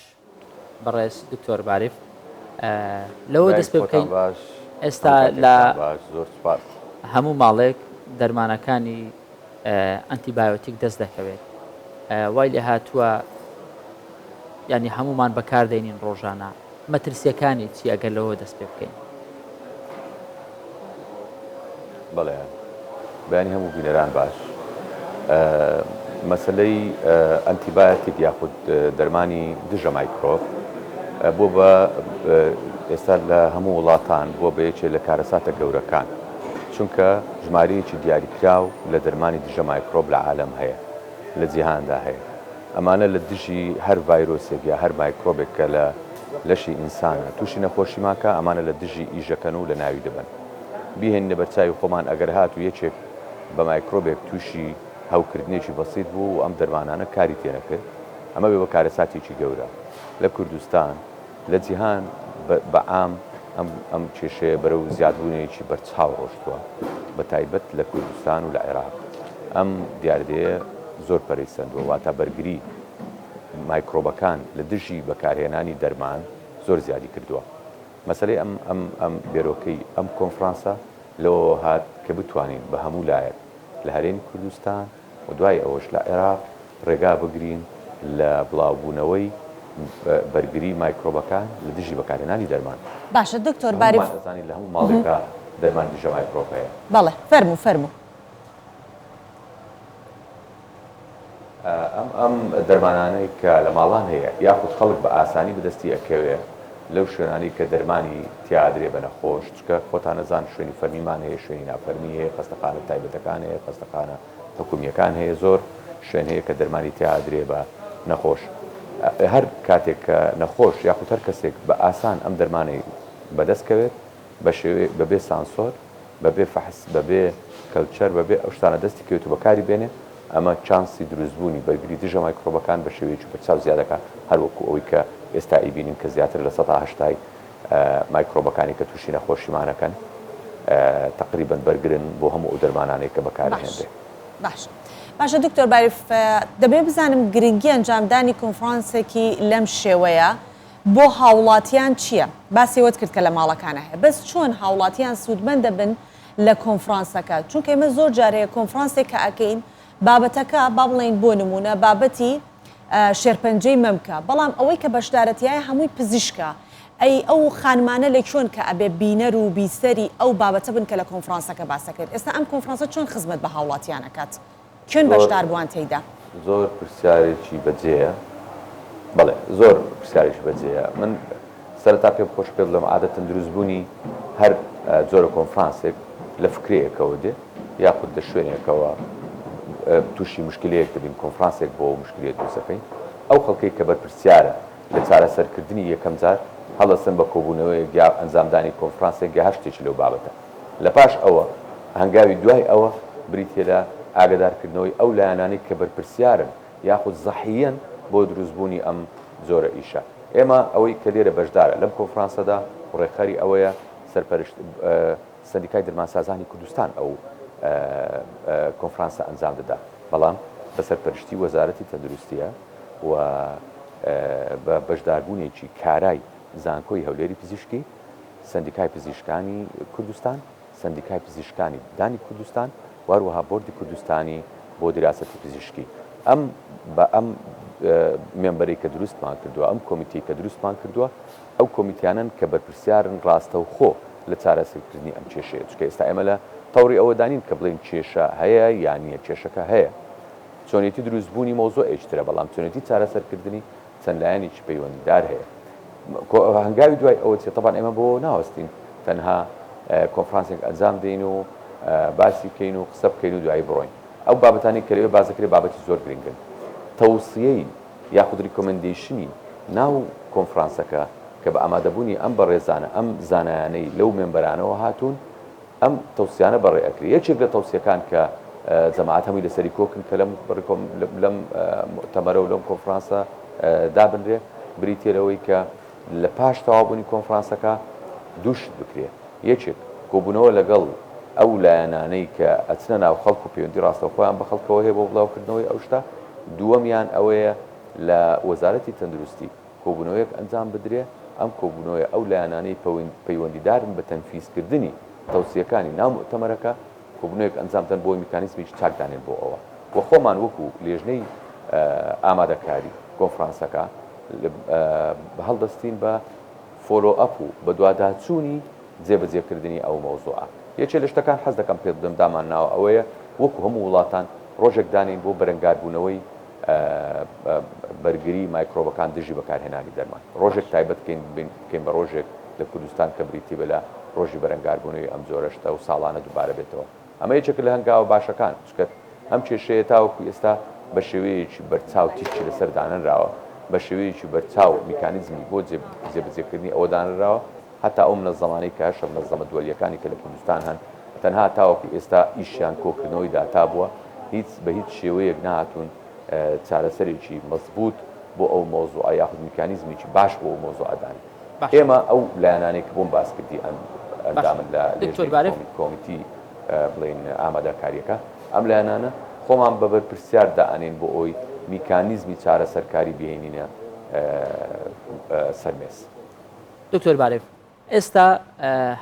بەڕێز دکتۆر بارێف لەوە دەست پێ بکەین ئێستا لە هەموو ماڵێک دەرمانەکانی ئەنتیبایۆتیک دەست دەکەوێت وای لێ هاتووە ینی هەمومان بەکاردێنین ڕۆژانە مەترسیەکانی چی ئەگەر لەوە دەست پێ بکەین بەڵێ بەیانی هەموو بینەران باش مەسلەی ئەنتیبایۆتیک یاخود دەرمانی دژە مایکرۆب بۆ بە ئێستا لە هەموو وڵاتان بۆ بە یەکێ لە کارەساتە گەورەکان چونکە ژمارەیەکی دیاریکراو لە دەرمانی دژە مایکرۆب لە عالەم هەیە لە جیهاندا هەیە ئەمانە لە دژی هەر ڤایرۆسێک یا هەر مایکرۆبێک کە لە لەشی ئینسانە تووشی نەخۆشی ماکە ئەمانە لە دژی ئیژەکەن و لە ناوی دەبن بیهێنە بەرچاوی خۆمان ئەگەر هات و یەکێک بە مایکرۆبێک تووشی هەوکردنێکی بەسیط بوو و ئەم دەرمانانە کاری تێنەکرد ئەمە بێ بە کارەساتێکی گەورە لە کوردستان لە جیهان بەعام ئەم کێشەیە بەرەو زیادبوونێکی بەرچاو ڕۆشتووە بە تایبەت لە کوردستان و لە عێراق ئەم دیاردەیە زۆر پەرەیسەندووە واتە بەرگری مایکرۆبەکان لە دژی بەکارهێنانی دەرمان زۆر زیادی کردووە مەسەلەی ئەم بێرۆکەی ئەم کۆنفرانسە لەوە هات کە بتوانین بە هەموو لایەک لە هەرێمی کوردستان و دوای ئەوەش لە عێراق ڕێگا بگرین لە بڵاوبوونەوەی بەرگری مایکرۆبەکان لە دژی بەکارهێنانی دەرمان. باشە دکتۆر باریف زانین لە هەموو ماڵێکە دەرمان دژە مایکرۆبەیە. بەڵێ فەرموو. ئەم دەرمانانەی کە لە ماڵان هەیە یاخود خەڵک بە ئاسانی بەدەستی ئەکەوێ لەو شوێنانی کە دەرمانی تیادرێ بە نەخۆش چکە خۆتان نەزان شوێنی فەرمیمان هەیە شوێنی نافەرمی هەیە خەستەخانە تایبەتەکان هەیە خەستەخانە حکومیەکان هەیە زۆر شوێن هەیە کە دەرمانی تیادرێ بە نەخۆش هەر کاتێک کە نەخۆش یاخود هەر کەسێک بە ئاسان ئەم دەرمانەی بەدەستکەوێت بە شێوێ بەبێ سانسۆر بەبێ فەحس بەبێ کەلچەر بەبێ ئەو شتانە دەستی کەوێت و بەکاری بێنێ ئەمە چانسی دروستبوونی بەرگری دژە مایکرۆبەکان بە شێوەیەکی بەرچاو زیادەکە هەروەکو ئەوەی کە ئێستا ئیبینین کە زیاتر لە 180 مایکرۆبەکانی کە تووشی نەخۆشیمانەکەن تقریبن بەرگرن بۆ هەموو ئەو دەرمانانەی کە بەکارهێنرێ. باشە دکتۆر باریف دەبێ بزانم گرنگی ئەنجامدانی کۆنفرانسێکی لەم شێوەیە بۆ هاوڵاتیان چییە؟ باسی وت کرد کە لە ماڵەکانە هەیە بەس چۆن هاوڵاتیان سوودمەند دەبن لە کۆنفرانسەکە چونکە ئێمە زۆر جارەیە کۆنفرانسێک کە ئەکەین بابەتەکە با بڵێن بۆ نمونە بابەتی شێرپەنجەی مەمکە بەڵام ئەوەی کە بەشدارەتیایە هەمووی پزیشکە ئەی ئەو خانمانە لە چۆن کە ئەبێ بینەر و بیسەری ئەو بابەتە بن کە لە کۆنفرانسەکە باسەکرد ئێستا ئەم کۆنفرانسە چۆن خزمەت بە هاوڵاتیانەکات چۆن بەشدار بووان تێیدا زۆر پرسیارێکی بەجێیە بەڵێ زۆر پرسیارێکی بەجێیە من سەرەتا پێم خۆش پێ بڵێم عادەتەن دروستبوونی هەر جۆرە کۆنفرانسێک لە فکرەیەکەوە دێ یاخود لە شوێنێکەوە تووشی مشکلەیەک دەبین کۆنفرانسێک بۆ مشکلێت دروستەکەین ئەو خەڵکەی کە بەرپرسیارە لە چارەسەرکردنی یەکەم جار هەڵەسن بە کۆبوونەوەی یا ئەنجامدانی کۆنفرانسێک یا هەر شتێکی لەو بابەتە لە پاش ئەوە هەنگاوی دوای ئەوە بریتێدا ئاگدارکردنەوەی ئەو لایەنانەی کە بەرپرسیارن یاخود زەحیەن بۆ دروستبوونی ئەم زۆرە ئیشە ئێمە ئەوەی کە لێرە بەشدارە لەم کۆنفرانسەدا ڕێکخەری ئەوەیە سەرپەرشت سەندیکای دەرمانسازانی کوردستان ئەو کۆنفرانسە ئەنجام دەدا بەڵام بە سەرپەرشتی وەزارەتی تەندروستیە و بە بەشداربوونێکی کارای زانکۆی هەولێری پزیشکی سەندیکای پزیشکانی کوردستان سەندیکای پزیشکانی دانی کوردستان واروەها بۆردی کوردستانی بۆ دیراسەتی پزیشکی ئەم بە ئەم مێمبەرەی کە دروستمان کردووە ئەم کۆمیتی کە دروستمان کردووە ئەو کۆمیتیانن کە بەرپرسیارن ڕاستە و خۆ لە چارەسەرکردنی ئەم کێشەیە چکە ئێستا ئێمە لە تەوری ئەوە دانین کە بڵێن کێشە هەیە یان نیە کێشەکە هەیە چۆنێتی دروستبوونی مۆزۆ ئێشترە بەڵام چۆنێتی چارەسەرکردنی چەند لایەنێکی پەیوەندیدار هەیە هەنگاوی دوای ئەوە چێت تەبان ئێمە بۆ ناوەستین تەنها کۆنفرانسێک ئەنجام دەین و باسی بکەین و قسە بکەین و دوایی بڕۆین ئەو بابەتانی کە لەوێ بازەکرێ بابەتی زۆر گرنگن تەوسیەی یاخود ریکۆمەندیشنی ناو کۆنفرانسەکە کە بە ئامادەبوونی ئەم بەڕێزانە ئەم زانایانەی لەو مێمبەرانەوە هاتوون ئەم تەوسیانە بەڕێ ئەکرێ یەکێک لە تەوسیەکان کە جەماعەت هەمووی لەسەری کۆکن کە لەم تەمەرە و لەم کۆنفرانسە دابنرێ بریتێرەوەی کە لە پاش تەوابوونی کۆنفرانسەکە دووشت بکرێ یەکێک کۆبوونەوە لەگەڵ ئەو لایەنانەی کە ئەچنە ناو خەڵک و پەیوەندی ڕاستەوخۆیان بە خەڵکەوە هەیە بۆ بڵاوکردنەوەی ئەو شتە دووەمیان ئەوەیە لە وەزارەتی تەندروستی کۆبوونەوەیەک ئەنجام بدرێ ئەم کۆبوونەوەی ئەو لایەنانەی پەیوەندیدارن بە تەنفیزکردنی تەوسیەکانی ناو مؤتەمەرەکە کۆبوونەوەیەک ئەنجامدەن بۆ میکانیزمیش چاکدانێن بۆ ئەوە وە خۆمان وەکو لێژنەی ئامادەکاری کۆنفرانسەکە هەڵدەستین بە فۆلۆ ئەپ و بە دوواداچوونی جێبەجێکردنی ئەو مەوزوعە یەکێ لە شتەکان حەز دەکەم پێ بدەم دامان ناوە ئەوەیە وەکو هەموو وڵاتان ڕۆژێک دانین بۆ بەرەنگاربوونەوەی بەرگری مایکرۆبەکان دژی بەکارهێنانی دەرمان ڕۆژێک تایبەت بکەین بە ڕۆژێک لە کوردستان کە بریتی بە لە ڕۆژی بەرەنگاربوونەوەی ئەم زۆرەشتە و ساڵانە دووبارە بێتەوە ئەمە یەکێک لە هەنگاوە باشەکان چکەت ئەم کێشەیە تاوەکو ئێستا بە شێوەیەکی بەرچاو تیشی لەسەر دانراوە بە شێوەیەکی بەرچاو میکانیزمی بۆ جێبەجێکردنی ئەوە دانراوە هەتا ئەو منەظەمانەی کە هەشە منەظەمە دووەلیەکانی کە لە کوردستان هەن تەنها تاوەکو ئێستا ئیشیان کۆکردنەوەی داتا بووە بە هیچ شێوەیەک نهاتوون چارەسەرێکی مەزبوط بۆ ئەو مۆزوعە یاخود میکانیزمیکی باش بۆ ئەو مۆزوعەدانی ئێمە ئەو لایەنانەی کە بۆم باس کردی ئەندامن لە کۆمیتی بڵێن ئامادەکاریەکە ئەم لایەنانە خۆمان بە بەرپرسیار دائەنێن بۆ ئەوی میکانیزمی چارەسەرکاری بهێنینە سەرمێس دکتۆر بارێف ئێستا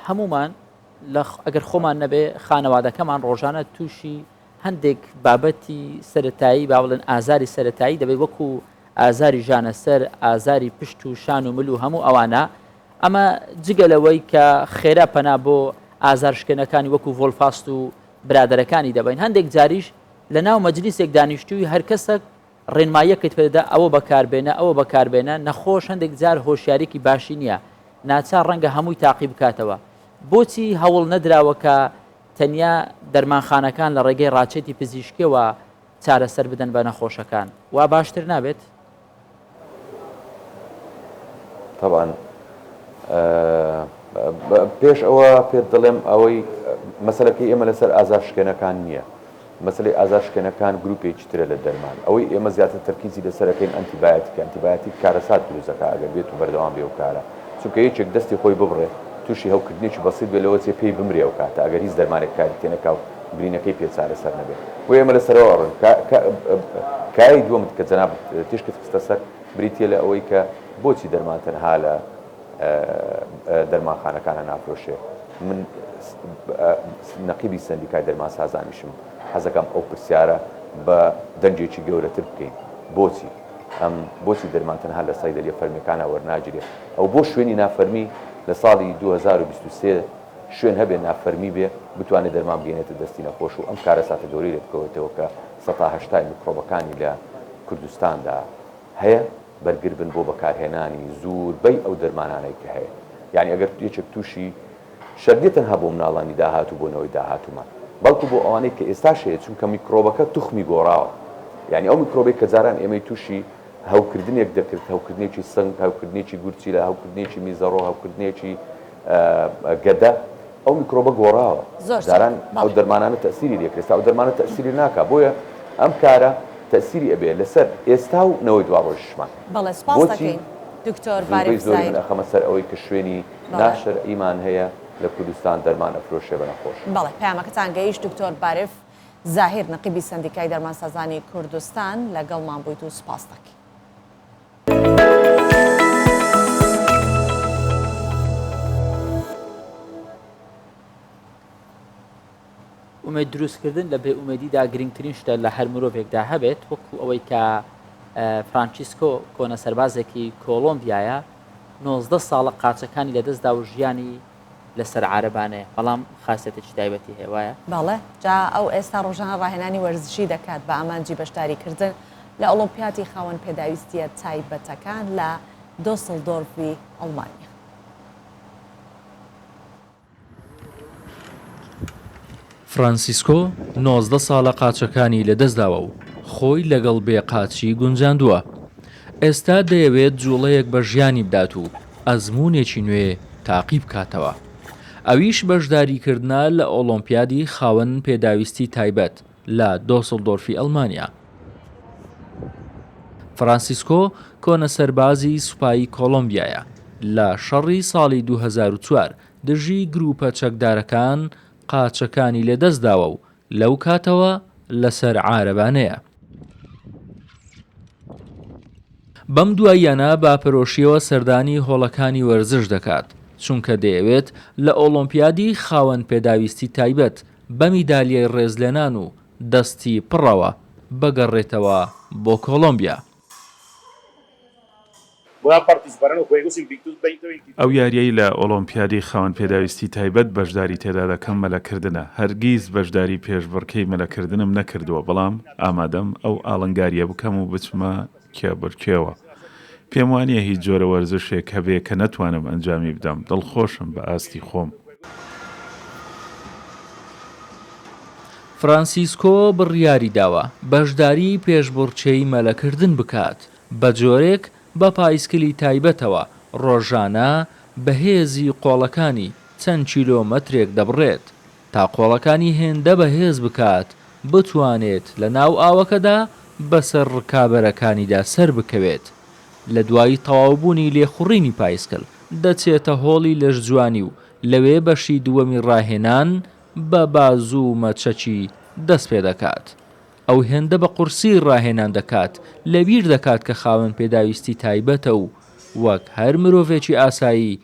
هەمومان ئەگەر خۆمان نەبێ خانەوادەکەمان ڕۆژانە تووشی هەندێک بابەتی سەرەتایی با بڵێن ئازاری سەرەتایی دەبێت وەکو ئازاری ژانەسەر ئازاری پشت و شان و مل و هەموو ئەوانە ئەمە جگەلەوەی کە خێرا پەنا بۆ ئازارشکێنەکانی وەکو ڤۆلفاست و برادەرەکانی دەبین هەندێک جاریش لە ناو مەجلیسێک دانیشتووی هەر کەسێک ڕێنماییەکەیت پێدا ئەوە بەکاربێنە ئەوە بەکاربێنە نەخۆش هەندێک جار هۆشیارێکی باشی نییە ناچار ڕەنگە هەمووی تاقی بکاتەوە بۆچی هەوڵ نەدراوەکە تەنیا دەرمانخانەکان لە ڕێگەی ڕاچێتی پزیشکیەوە چارەسەر بدەن بە نەخۆشەکان وا باشتر نابێت؟ طبعا پێش ئەوە پێت دەڵێم ئەوەی مەسەلەکەی ئێمە لەسەر ئازارشکێنەکان نییە مەسلەی ئازارشکێنەکان گروپێکی ترە لە دەرمان ئەوەی ئێمە زیاتر تەرکیزی لەسەرەکەین ئەنتیبایۆتیک کارەسات دروستەکە ئەگەر بێت و بەردەوام بێ و کارە چونکە یەکێک دەستی خۆی ببڕێ تووشی هەوکردنێکی بەسیط بێت لەوە چێ پێی بمرێ و کاتە ئەگەر هیچ دەرمانێک کاری تێنەکا و برینەکەی پێ چارەسەر نەبێت بۆ ئێمە لەسەرەوە ڕێن کاری دووەمت کە جەناب تیشکت خستە سەر بریتە لە ئەوەی کە بۆچی دەرمان تەنها لە دەرمانخانەکانە نافرۆشێ من نەقیبی سەندیکای دەرمان سازانیشم حەزەکەم ئەو پرسیارە بە دەنجێکی گەورەتر بکەین بۆچی دەرمان تەنها لە سایدەریە فەرمیەکانە وەرناگیرێت ئەو بۆ شوێنی نافەرمی لە ساڵی 2023 شوێن هەبێ نافەرمی بێ بتوانێت دەرمان بگەێنێتە دەستی نەخۆش و ئەم کارەساتە گەورەی لێ بکەوێتەوە کە 180 میکرۆبەکانی لە کوردستاندا هەیە بەرگر بن بۆ بەکارهێنانی زووربەی ئەو دەرمانانەی کە هەیە یعنی ئەگەر یەکێک تووشی شەردێت تەنها بۆ مناڵانی داهاتوو بۆنەوەی داهاتومان بەڵکو بۆ ئەوانەی کە ئێستاش هەیە چونکە میکرۆبەکە توخمی گۆڕاوە یعنی ئەو میکرۆبێک کە جاران ئێمەی تووشی هەوکردنێک دەکرد هەوکردنێکی سنگ هەوکردنێکی گورچی لە هەوکردنێکی میزەڕۆ هەوکردنێکی گەدە ئەو میکرۆبە گۆڕاوە جاران ئەو دەرمانانە تەسیری لێکرێت ئەو دەرمانە تەسیری ناکە بۆیە ئەم کارە تەسیری ئەبێ لەسەر ئێستا و نەوەی دوا ڕۆژشمان بەڵێ سپاس دەکەین دکتۆر بارێف زاید ئەخەمە سەر ئەوەی کە شوێنی ناشەرعیمان هەیە لە کوردستان دەرمان ئەفرۆشێ بە نەخۆش بەڵێ پەیامەکەتان گەیشت دکتۆر بارێف زاهیر نەقیبی سەندیکای دەرمانسازانی کوردستان لەگەڵمان بوویت و سپاس دەکەین. ئومێد دروستکردن لە بێئومێدیدا گرنگترین شتە لە هەر مرۆڤێکدا هەبێت وەکو ئەوەی کە فرانچیسکۆ کۆنە سەربازێکی کۆلۆمبیایە 19 ساڵە قاچەکانی لەدەستدا و ژیانی لەسەر عارەبانەیە بەڵام خاصێتێکی تایبەتی هەیە وایە بەڵێ جا ئەو ئێستا ڕۆژانە ڕاهێنانی وەرزشی دەکات بە ئامانجی بەشداریکردن لە ئۆلۆمپیاتی خاوەن پێداویستیە تایبەتەکان لە دۆسڵدۆرفی ئەڵمانیا. فرانسیسکۆ 19 ساڵە قاچەکانی لەدەستداوە و خۆی لەگەڵ بێ قاچی گونجاندووە. ئێستا دەیەوێت جوڵەیەک بە ژیانی بدات و ئەزمونێکی نوێ تاقی بکاتەوە. ئەویش بەشداریکردنە لە ئۆلۆمپیادی خاوەن پێداویستی تایبەت لە دۆسڵدۆرفی ئەڵمانیا. فرانسیسکۆ کۆنە سەربازی سوپایی کۆلۆمبیایە لە شەڕی ساڵی 2004 دژی گروپە چەکدارەکان قاچەکانی لەدەستداوە و لەو کاتەوە لەسەر عارەبانەیە. بەم دواییانە باپەرۆشیەوە سەردانی هۆڵەکانی وەرزش دەکات چونکە دەیەوێت لە ئۆلۆمپیادی خاوەن پێداویستی تایبەت بە میدالیای ڕێزلێنان و دەستی پڕەوە بگەڕێتەوە بۆ کۆلۆمبیا. ئەو یاریەی لە ئۆلۆمپیادی خاوەن پێداویستی تایبەت بەشداری تێدا دەکەم مەلەکردنە هەرگیز بەشداری پێشبڕکەی مەلەکردنم نەکردووە بەڵام ئامادەم ئەو ئاڵنگاریە بکەم و بچمە کێبڕکێوە. پێم وانییە هیچ جۆرە وەرزشێک هەبێ کە نەتوانم ئەنجامی بدەم دڵخۆشم بە ئاستی خۆم. فرانسیسکۆ بڕیاری داوە بەشداری پێشبڕچەی مەلەکردن بکات بە جۆرێک بە پایسکلی تایبەتەوە ڕۆژانە بەهێزی قۆڵەکانی چەند کیلۆمەترێک دەبڕێت تا قۆڵەکانی هێندە بەهێز بکات بتوانێت لە ناو ئاوەکەدا بەسەر ڕکابەرەکانیدا سەر بکەوێت. لە دوایی تەواوبوونی لێخوڕینی پایسکل دەچێتە هۆڵی لەش جوانی و لەوێ بەشی دووەمی ڕاهێنان بە بازوو مەچەکی دەست پێ دەکات. ئەو هێندە بە قورسی ڕاهێنان دەکات لەبیر دەکات کە خاوەن پێداویستی تایبەتە و وەک هەر مرۆڤێکی ئاسایی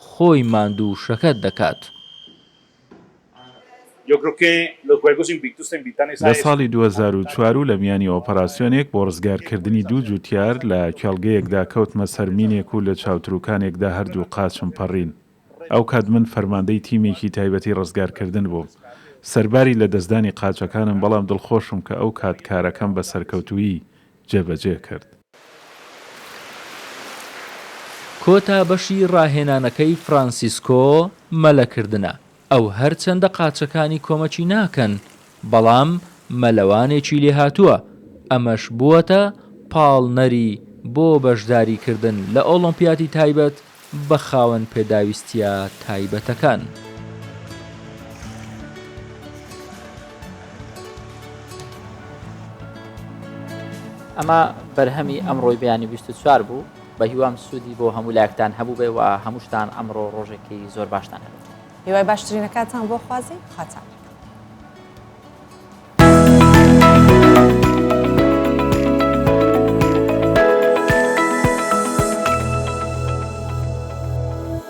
خۆی ماندوو شەکەت دەکات. لە ساڵی 2004 لە میانی ئۆپەراسیۆنێک بۆ ڕزگارکردنی دوو جوتیار لە کێڵگەیەکدا کەوتمە سەرمینێک و لە چاوتروکانێکدا هەردوو قاچم پەڕین. ئەو کات من فەرماندەی تیمێکی تایبەتی ڕزگارکردن بووم. سەرباری لە دەستدانی قاچەکانم، بەڵام دڵخۆشم کە ئەو کات کارەکەم بە سەرکەوتووی جێبەجێ کرد. کۆتا بەشی ڕاهێنانەکەی فرانسیسکۆ مەلەکردنە. ئەو هەرچەندە قاچەکانی کۆمەچی ناکەن، بەڵام مەلەوانێکی لێ هاتووە. ئەمەش بووەتە پاڵنەری بۆ بەشداریکردن لە ئۆلۆمپیاتی تایبەت بە خاوەن پێداویستیە تایبەتەکان. ئەمە بەرهەمی ئەمڕۆی بەیانی 24 بوو. بە هیوام سوودی بۆ هەموو لایەکتان هەبوو بێ و هەمووشتان ئەمڕۆ ڕۆژێکی زۆر باشتان هەبێت. هیوای باشترینەکانتان بۆ خوازی خاتان.